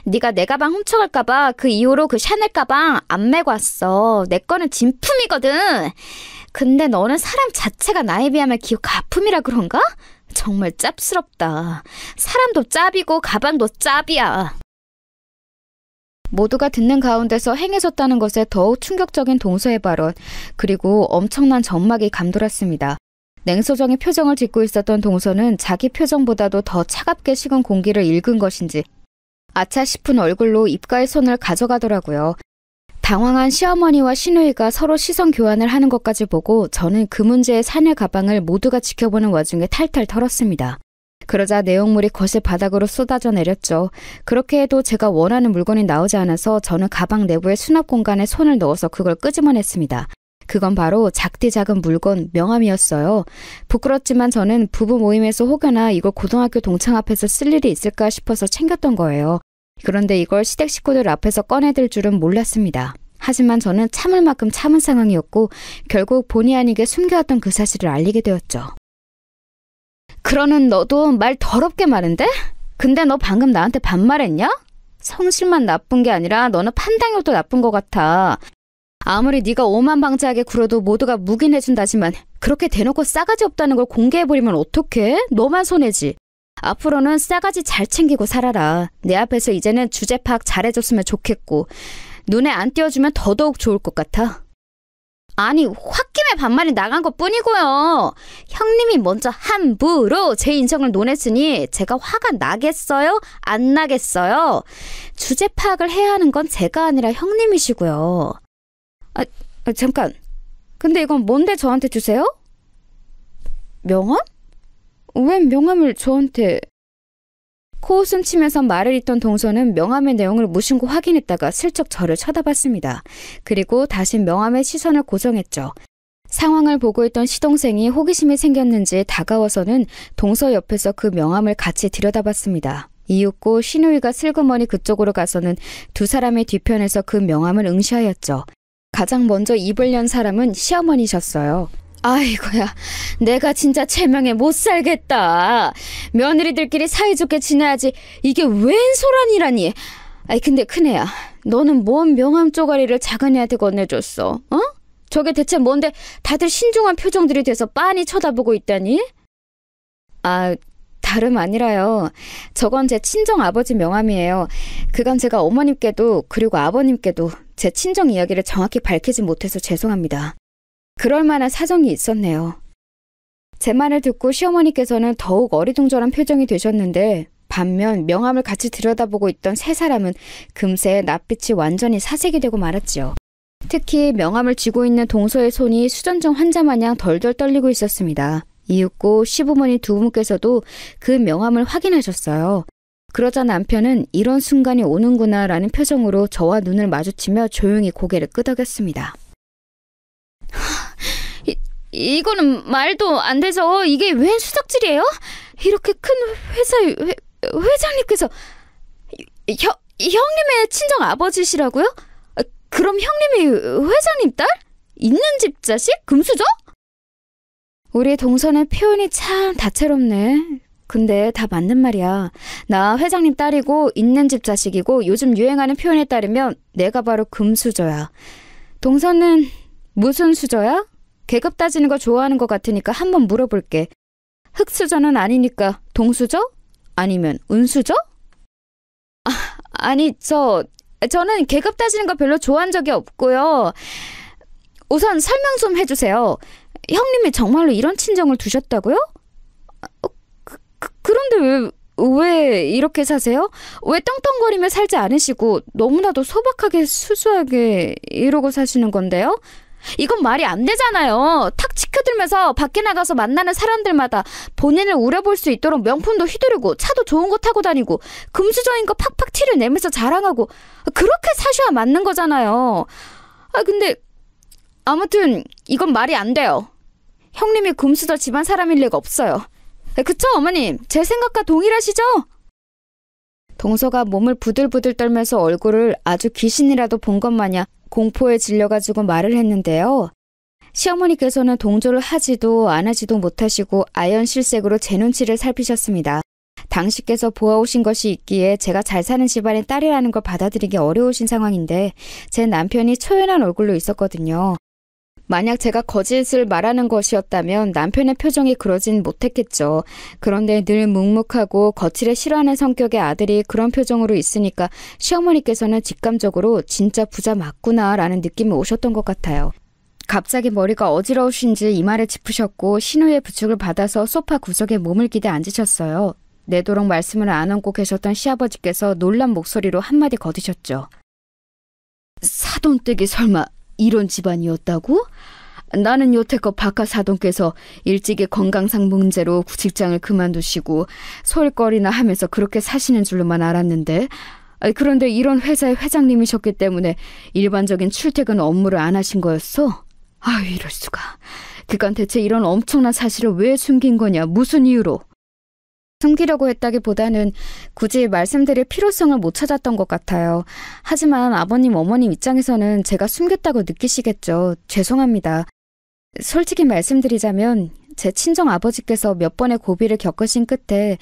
네가 내 가방 훔쳐갈까 봐 그 이후로 그 샤넬 가방 안 메고 왔어. 내 거는 진품이거든. 근데 너는 사람 자체가 나에 비하면 기어 가품이라 그런가? 정말 짭스럽다. 사람도 짭이고 가방도 짭이야. 모두가 듣는 가운데서 행해졌다는 것에 더욱 충격적인 동서의 발언, 그리고 엄청난 전막이 감돌았습니다. 냉소정의 표정을 짓고 있었던 동서는 자기 표정보다도 더 차갑게 식은 공기를 읽은 것인지 아차 싶은 얼굴로 입가에 손을 가져가더라고요. 당황한 시어머니와 시누이가 서로 시선 교환을 하는 것까지 보고 저는 그 문제의 샤넬 가방을 모두가 지켜보는 와중에 탈탈 털었습니다. 그러자 내용물이 거실 바닥으로 쏟아져 내렸죠. 그렇게 해도 제가 원하는 물건이 나오지 않아서 저는 가방 내부의 수납 공간에 손을 넣어서 그걸 끄집어냈습니다. 그건 바로 작디 작은 물건 명함이었어요. 부끄럽지만 저는 부부 모임에서 혹여나 이걸 고등학교 동창 앞에서 쓸 일이 있을까 싶어서 챙겼던 거예요. 그런데 이걸 시댁 식구들 앞에서 꺼내들 줄은 몰랐습니다. 하지만 저는 참을 만큼 참은 상황이었고 결국 본의 아니게 숨겨왔던 그 사실을 알리게 되었죠. 그러는 너도 말 더럽게 많은데? 근데 너 방금 나한테 반말했냐? 성실만 나쁜 게 아니라 너는 판단력도 나쁜 것 같아. 아무리 네가 오만방자하게 굴어도 모두가 묵인해준다지만 그렇게 대놓고 싸가지 없다는 걸 공개해버리면 어떡해? 너만 손해지. 앞으로는 싸가지 잘 챙기고 살아라. 내 앞에서 이제는 주제 파악 잘해줬으면 좋겠고 눈에 안 띄워주면 더더욱 좋을 것 같아. 아니 홧김에 반말이 나간 것 뿐이고요. 형님이 먼저 함부로 제 인성을 논했으니 제가 화가 나겠어요? 안 나겠어요? 주제 파악을 해야 하는 건 제가 아니라 형님이시고요. 잠깐. 근데 이건 뭔데 저한테 주세요? 명함? 왜 명함을 저한테... 코웃음 치면서 말을 잇던 동서는 명함의 내용을 무심코 확인했다가 슬쩍 저를 쳐다봤습니다. 그리고 다시 명함의 시선을 고정했죠. 상황을 보고 있던 시동생이 호기심이 생겼는지 다가와서는 동서 옆에서 그 명함을 같이 들여다봤습니다. 이윽고 신우이가 슬그머니 그쪽으로 가서는 두 사람의 뒤편에서 그 명함을 응시하였죠. 가장 먼저 입을 연 사람은 시어머니셨어요. 아이고야, 내가 진짜 체명에 못 살겠다. 며느리들끼리 사이좋게 지내야지 이게 웬 소란이라니. 아이 근데 큰애야, 너는 뭔 명함 쪼가리를 작은애한테 건네줬어? 어? 저게 대체 뭔데 다들 신중한 표정들이 돼서 빤히 쳐다보고 있다니? 다름 아니라요. 저건 제 친정 아버지 명함이에요. 그간 제가 어머님께도 그리고 아버님께도 제 친정 이야기를 정확히 밝히지 못해서 죄송합니다. 그럴 만한 사정이 있었네요. 제 말을 듣고 시어머니께서는 더욱 어리둥절한 표정이 되셨는데 반면 명함을 같이 들여다보고 있던 세 사람은 금세 낯빛이 완전히 사색이 되고 말았지요. 특히 명함을 쥐고 있는 동서의 손이 수전증 환자 마냥 덜덜 떨리고 있었습니다. 이윽고 시부모님 두 분께서도 그 명함을 확인하셨어요. 그러자 남편은 이런 순간이 오는구나 라는 표정으로 저와 눈을 마주치며 조용히 고개를 끄덕였습니다. 이거는 말도 안 되죠. 이게 웬 수작질이에요? 이렇게 큰 회사의 회장님께서 형님의 친정 아버지시라고요? 그럼 형님이 회장님 딸? 있는 집 자식? 금수저? 우리 동서는 표현이 참 다채롭네. 근데 다 맞는 말이야. 나 회장님 딸이고 있는 집 자식이고 요즘 유행하는 표현에 따르면 내가 바로 금수저야. 동서는 무슨 수저야? 계급 따지는 거 좋아하는 것 같으니까 한번 물어볼게. 흙수저는 아니니까 동수저? 아니면 운수저? 아니 저는 계급 따지는 거 별로 좋아한 적이 없고요. 우선 설명 좀 해주세요. 형님이 정말로 이런 친정을 두셨다고요? 그런데 왜 이렇게 사세요? 왜 떵떵거리며 살지 않으시고 너무나도 소박하게 수수하게 이러고 사시는 건데요? 이건 말이 안 되잖아요. 탁 치켜들면서 밖에 나가서 만나는 사람들마다 본인을 우려볼 수 있도록 명품도 휘두르고 차도 좋은 거 타고 다니고 금수저인 거 팍팍 티를 내면서 자랑하고 그렇게 사셔야 맞는 거잖아요. 근데 아무튼 이건 말이 안 돼요. 형님이 금수저 집안 사람일 리가 없어요. 그쵸 어머님? 제 생각과 동일하시죠? 동서가 몸을 부들부들 떨면서 얼굴을 아주 귀신이라도 본 것 마냥 공포에 질려가지고 말을 했는데요. 시어머니께서는 동조를 하지도 안 하지도 못하시고 아연실색으로 제 눈치를 살피셨습니다. 당신께서 보아오신 것이 있기에 제가 잘 사는 집안의 딸이라는 걸 받아들이기 어려우신 상황인데 제 남편이 초연한 얼굴로 있었거든요. 만약 제가 거짓을 말하는 것이었다면 남편의 표정이 그러진 못했겠죠. 그런데 늘 묵묵하고 거칠에 싫어하는 성격의 아들이 그런 표정으로 있으니까 시어머니께서는 직감적으로 진짜 부자 맞구나 라는 느낌이 오셨던 것 같아요. 갑자기 머리가 어지러우신지 이마를 짚으셨고 신우의 부축을 받아서 소파 구석에 몸을 기대 앉으셨어요. 내도록 말씀을 안 얹고 계셨던 시아버지께서 놀란 목소리로 한마디 거두셨죠. 사돈댁이 설마 이런 집안이었다고? 나는 여태껏 박하 사돈께서 일찍이 건강상 문제로 직장을 그만두시고 소일거리나 하면서 그렇게 사시는 줄로만 알았는데 그런데 이런 회사의 회장님이셨기 때문에 일반적인 출퇴근 업무를 안 하신 거였어? 이럴 수가. 그간 대체 이런 엄청난 사실을 왜 숨긴 거냐? 무슨 이유로? 숨기려고 했다기보다는 굳이 말씀드릴 필요성을 못 찾았던 것 같아요. 하지만 아버님, 어머님 입장에서는 제가 숨겼다고 느끼시겠죠. 죄송합니다. 솔직히 말씀드리자면 제 친정 아버지께서 몇 번의 고비를 겪으신 끝에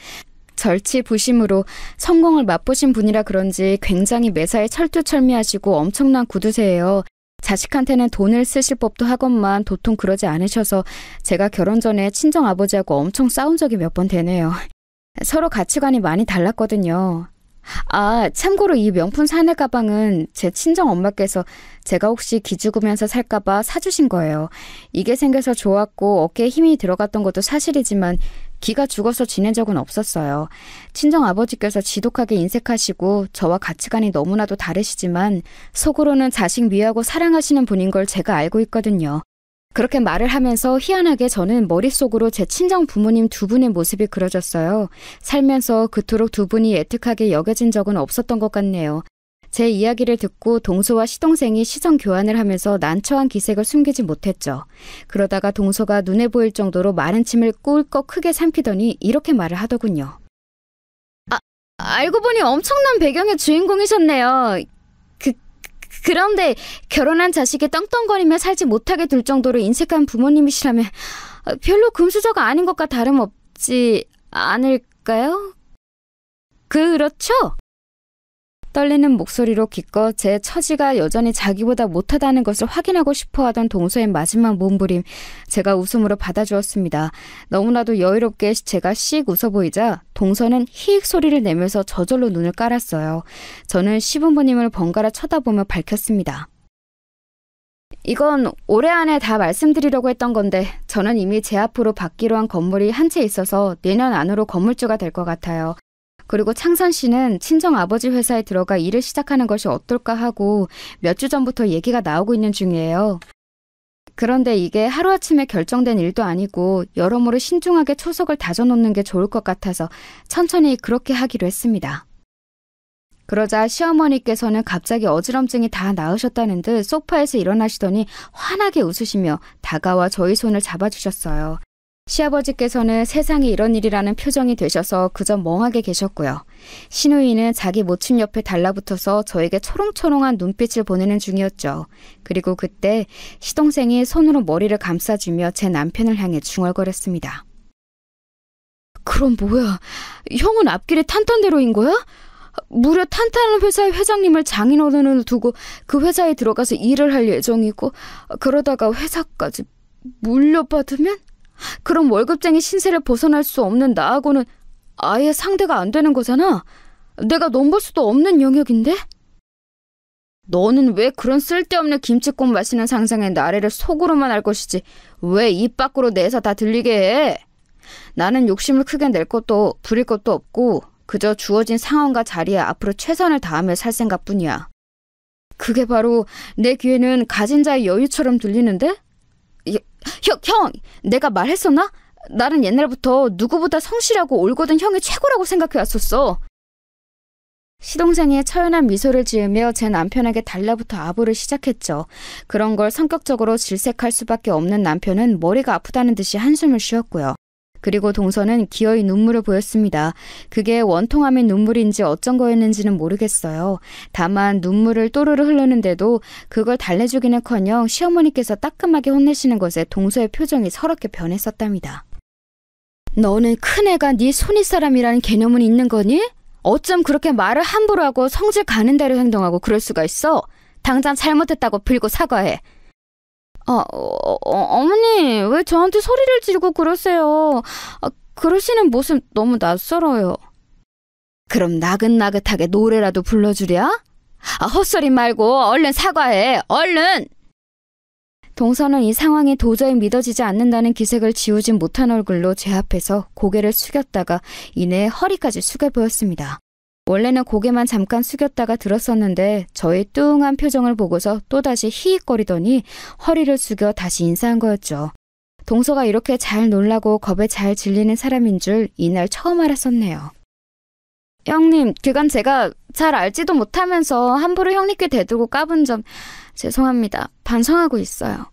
절치부심으로 성공을 맛보신 분이라 그런지 굉장히 매사에 철두철미하시고 엄청난 구두쇠예요. 자식한테는 돈을 쓰실 법도 하건만 도통 그러지 않으셔서 제가 결혼 전에 친정 아버지하고 엄청 싸운 적이 몇 번 되네요. 서로 가치관이 많이 달랐거든요. 아, 참고로 이 명품 사내 가방은 제 친정 엄마께서 제가 혹시 기죽으면서 살까봐 사주신 거예요. 이게 생겨서 좋았고 어깨에 힘이 들어갔던 것도 사실이지만 기가 죽어서 지낸 적은 없었어요. 친정 아버지께서 지독하게 인색하시고 저와 가치관이 너무나도 다르시지만 속으로는 자식 미워하고 사랑하시는 분인 걸 제가 알고 있거든요. 그렇게 말을 하면서 희한하게 저는 머릿속으로 제 친정 부모님 두 분의 모습이 그려졌어요. 살면서 그토록 두 분이 애틋하게 여겨진 적은 없었던 것 같네요. 제 이야기를 듣고 동서와 시동생이 시선 교환을 하면서 난처한 기색을 숨기지 못했죠. 그러다가 동서가 눈에 보일 정도로 마른 침을 꿀꺽 크게 삼키더니 이렇게 말을 하더군요. 알고 보니 엄청난 배경의 주인공이셨네요. 그런데 결혼한 자식이 떵떵거리며 살지 못하게 둘 정도로 인색한 부모님이시라면 별로 금수저가 아닌 것과 다름없지 않을까요? 그렇죠? 떨리는 목소리로 기껏 제 처지가 여전히 자기보다 못하다는 것을 확인하고 싶어하던 동서의 마지막 몸부림, 제가 웃음으로 받아주었습니다. 너무나도 여유롭게 제가 씩 웃어 보이자 동서는 히익 소리를 내면서 저절로 눈을 깔았어요. 저는 시부모님을 번갈아 쳐다보며 밝혔습니다. 이건 올해 안에 다 말씀드리려고 했던 건데 저는 이미 제 앞으로 받기로 한 건물이 한 채 있어서 내년 안으로 건물주가 될 것 같아요. 그리고 창선 씨는 친정 아버지 회사에 들어가 일을 시작하는 것이 어떨까 하고 몇 주 전부터 얘기가 나오고 있는 중이에요. 그런데 이게 하루아침에 결정된 일도 아니고 여러모로 신중하게 초석을 다져놓는 게 좋을 것 같아서 천천히 그렇게 하기로 했습니다. 그러자 시어머니께서는 갑자기 어지럼증이 다 나으셨다는 듯 소파에서 일어나시더니 환하게 웃으시며 다가와 저희 손을 잡아주셨어요. 시아버지께서는 세상에 이런 일이라는 표정이 되셔서 그저 멍하게 계셨고요. 시누이는 자기 모친 옆에 달라붙어서 저에게 초롱초롱한 눈빛을 보내는 중이었죠. 그리고 그때 시동생이 손으로 머리를 감싸주며 제 남편을 향해 중얼거렸습니다. 그럼 뭐야? 형은 앞길이 탄탄대로인 거야? 무려 탄탄한 회사의 회장님을 장인어른으로 두고 그 회사에 들어가서 일을 할 예정이고 그러다가 회사까지 물려받으면? 그럼 월급쟁이 신세를 벗어날 수 없는 나하고는 아예 상대가 안 되는 거잖아. 내가 넘볼 수도 없는 영역인데? 너는 왜 그런 쓸데없는 김치국 마시는 상상에 나래를 속으로만 알 것이지 왜 입 밖으로 내서 다 들리게 해? 나는 욕심을 크게 낼 것도 부릴 것도 없고 그저 주어진 상황과 자리에 앞으로 최선을 다하며 살 생각뿐이야. 그게 바로 내 귀에는 가진 자의 여유처럼 들리는데? 형! 내가 말했었나? 나는 옛날부터 누구보다 성실하고 올곧은 형이 최고라고 생각해왔었어. 시동생이 처연한 미소를 지으며 제 남편에게 달라붙어 아부를 시작했죠. 그런 걸 성격적으로 질색할 수밖에 없는 남편은 머리가 아프다는 듯이 한숨을 쉬었고요. 그리고 동서는 기어이 눈물을 보였습니다. 그게 원통함의 눈물인지 어쩐 거였는지는 모르겠어요. 다만 눈물을 또르르 흐르는데도 그걸 달래주기는커녕 시어머니께서 따끔하게 혼내시는 것에 동서의 표정이 서럽게 변했었답니다. 너는 큰애가 네 손윗사람이라는 개념은 있는 거니? 어쩜 그렇게 말을 함부로 하고 성질 가는 대로 행동하고 그럴 수가 있어? 당장 잘못했다고 빌고 사과해. 어머니, 왜 저한테 소리를 지르고 그러세요? 그러시는 모습 너무 낯설어요. 그럼 나긋나긋하게 노래라도 불러주랴? 헛소리 말고 얼른 사과해, 얼른! 동서는 이 상황이 도저히 믿어지지 않는다는 기색을 지우진 못한 얼굴로 제 앞에서 고개를 숙였다가 이내 허리까지 숙여 보였습니다. 원래는 고개만 잠깐 숙였다가 들었었는데 저의 뚱한 표정을 보고서 또다시 히익거리더니 허리를 숙여 다시 인사한 거였죠. 동서가 이렇게 잘 놀라고 겁에 잘 질리는 사람인 줄 이날 처음 알았었네요. 형님, 그건 제가 잘 알지도 못하면서 함부로 형님께 대들고 까분 점 죄송합니다. 반성하고 있어요.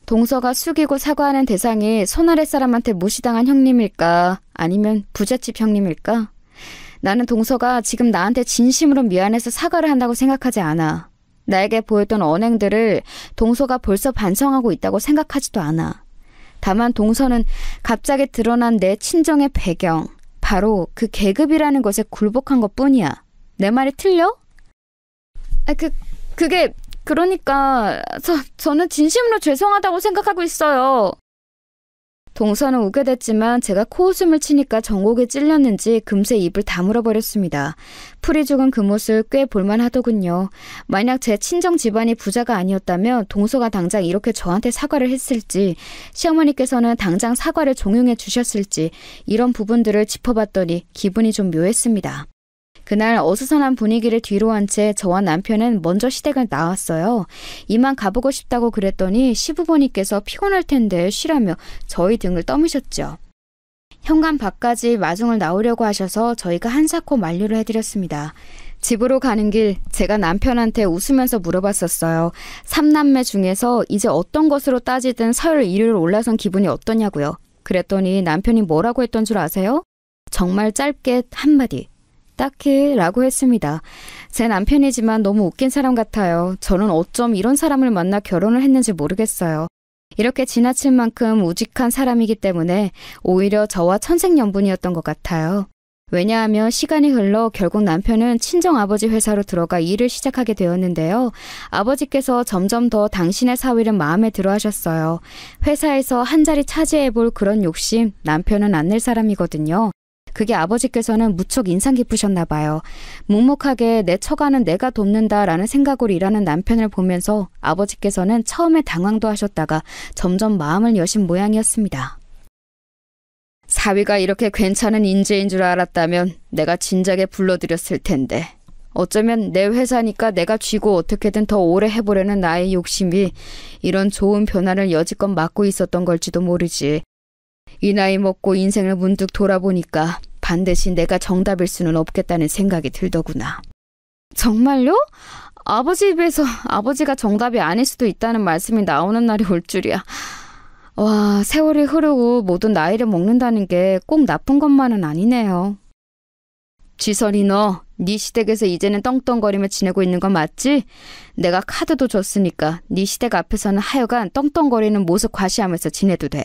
동서가 숙이고 사과하는 대상이 손아래 사람한테 무시당한 형님일까? 아니면 부잣집 형님일까? 나는 동서가 지금 나한테 진심으로 미안해서 사과를 한다고 생각하지 않아. 나에게 보였던 언행들을 동서가 벌써 반성하고 있다고 생각하지도 않아. 다만 동서는 갑자기 드러난 내 친정의 배경, 바로 그 계급이라는 것에 굴복한 것뿐이야. 내 말이 틀려? 그러니까 저는 진심으로 죄송하다고 생각하고 있어요. 동서는 우게 됐지만 제가 코웃음을 치니까 정곡에 찔렸는지 금세 입을 다물어 버렸습니다. 풀이 죽은 그 모습 꽤 볼만하더군요. 만약 제 친정 집안이 부자가 아니었다면 동서가 당장 이렇게 저한테 사과를 했을지, 시어머니께서는 당장 사과를 종용해 주셨을지, 이런 부분들을 짚어봤더니 기분이 좀 묘했습니다. 그날 어수선한 분위기를 뒤로 한 채 저와 남편은 먼저 시댁을 나왔어요. 이만 가보고 싶다고 그랬더니 시부모님께서 피곤할 텐데 쉬라며 저희 등을 떠미셨죠. 현관 밖까지 마중을 나오려고 하셔서 저희가 한사코 만류를 해드렸습니다. 집으로 가는 길 제가 남편한테 웃으면서 물어봤었어요. 3남매 중에서 이제 어떤 것으로 따지든 서열 1위로 올라선 기분이 어떠냐고요. 그랬더니 남편이 뭐라고 했던 줄 아세요? 정말 짧게 한마디. 딱히 라고 했습니다. 제 남편이지만 너무 웃긴 사람 같아요. 저는 어쩜 이런 사람을 만나 결혼을 했는지 모르겠어요. 이렇게 지나칠 만큼 우직한 사람이기 때문에 오히려 저와 천생연분이었던 것 같아요. 왜냐하면 시간이 흘러 결국 남편은 친정아버지 회사로 들어가 일을 시작하게 되었는데요. 아버지께서 점점 더 당신의 사위를 마음에 들어 하셨어요. 회사에서 한 자리 차지해볼 그런 욕심 남편은 안 낼 사람이거든요. 그게 아버지께서는 무척 인상 깊으셨나 봐요. 묵묵하게 내 처가는 내가 돕는다라는 생각으로 일하는 남편을 보면서 아버지께서는 처음에 당황도 하셨다가 점점 마음을 여신 모양이었습니다. 사위가 이렇게 괜찮은 인재인 줄 알았다면 내가 진작에 불러들였을 텐데. 어쩌면 내 회사니까 내가 쥐고 어떻게든 더 오래 해보려는 나의 욕심이 이런 좋은 변화를 여지껏 막고 있었던 걸지도 모르지. 이 나이 먹고 인생을 문득 돌아보니까 반드시 내가 정답일 수는 없겠다는 생각이 들더구나. 정말요? 아버지 입에서 아버지가 정답이 아닐 수도 있다는 말씀이 나오는 날이 올 줄이야. 와, 세월이 흐르고 모든 나이를 먹는다는 게 꼭 나쁜 것만은 아니네요. 지선이 너, 네 시댁에서 이제는 떵떵거리며 지내고 있는 건 맞지? 내가 카드도 줬으니까 네 시댁 앞에서는 하여간 떵떵거리는 모습 과시하면서 지내도 돼.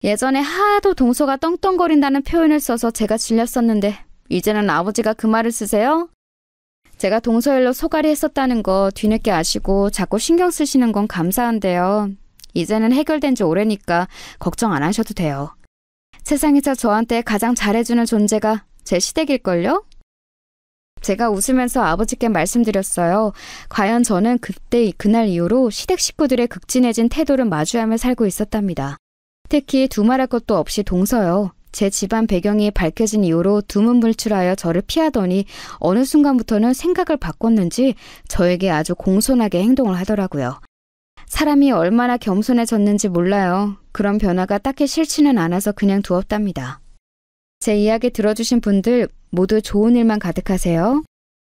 예전에 하도 동서가 떵떵거린다는 표현을 써서 제가 질렸었는데 이제는 아버지가 그 말을 쓰세요? 제가 동서 일로 소갈이 했었다는 거 뒤늦게 아시고 자꾸 신경 쓰시는 건 감사한데요. 이제는 해결된 지 오래니까 걱정 안 하셔도 돼요. 세상에서 저한테 가장 잘해주는 존재가 제 시댁일걸요? 제가 웃으면서 아버지께 말씀드렸어요. 과연 저는 그날 이후로 시댁 식구들의 극진해진 태도를 마주하며 살고 있었답니다. 특히 두말할 것도 없이 동서요. 제 집안 배경이 밝혀진 이후로 두문불출하여 저를 피하더니 어느 순간부터는 생각을 바꿨는지 저에게 아주 공손하게 행동을 하더라고요. 사람이 얼마나 겸손해졌는지 몰라요. 그런 변화가 딱히 싫지는 않아서 그냥 두었답니다. 제 이야기 들어주신 분들 모두 좋은 일만 가득하세요.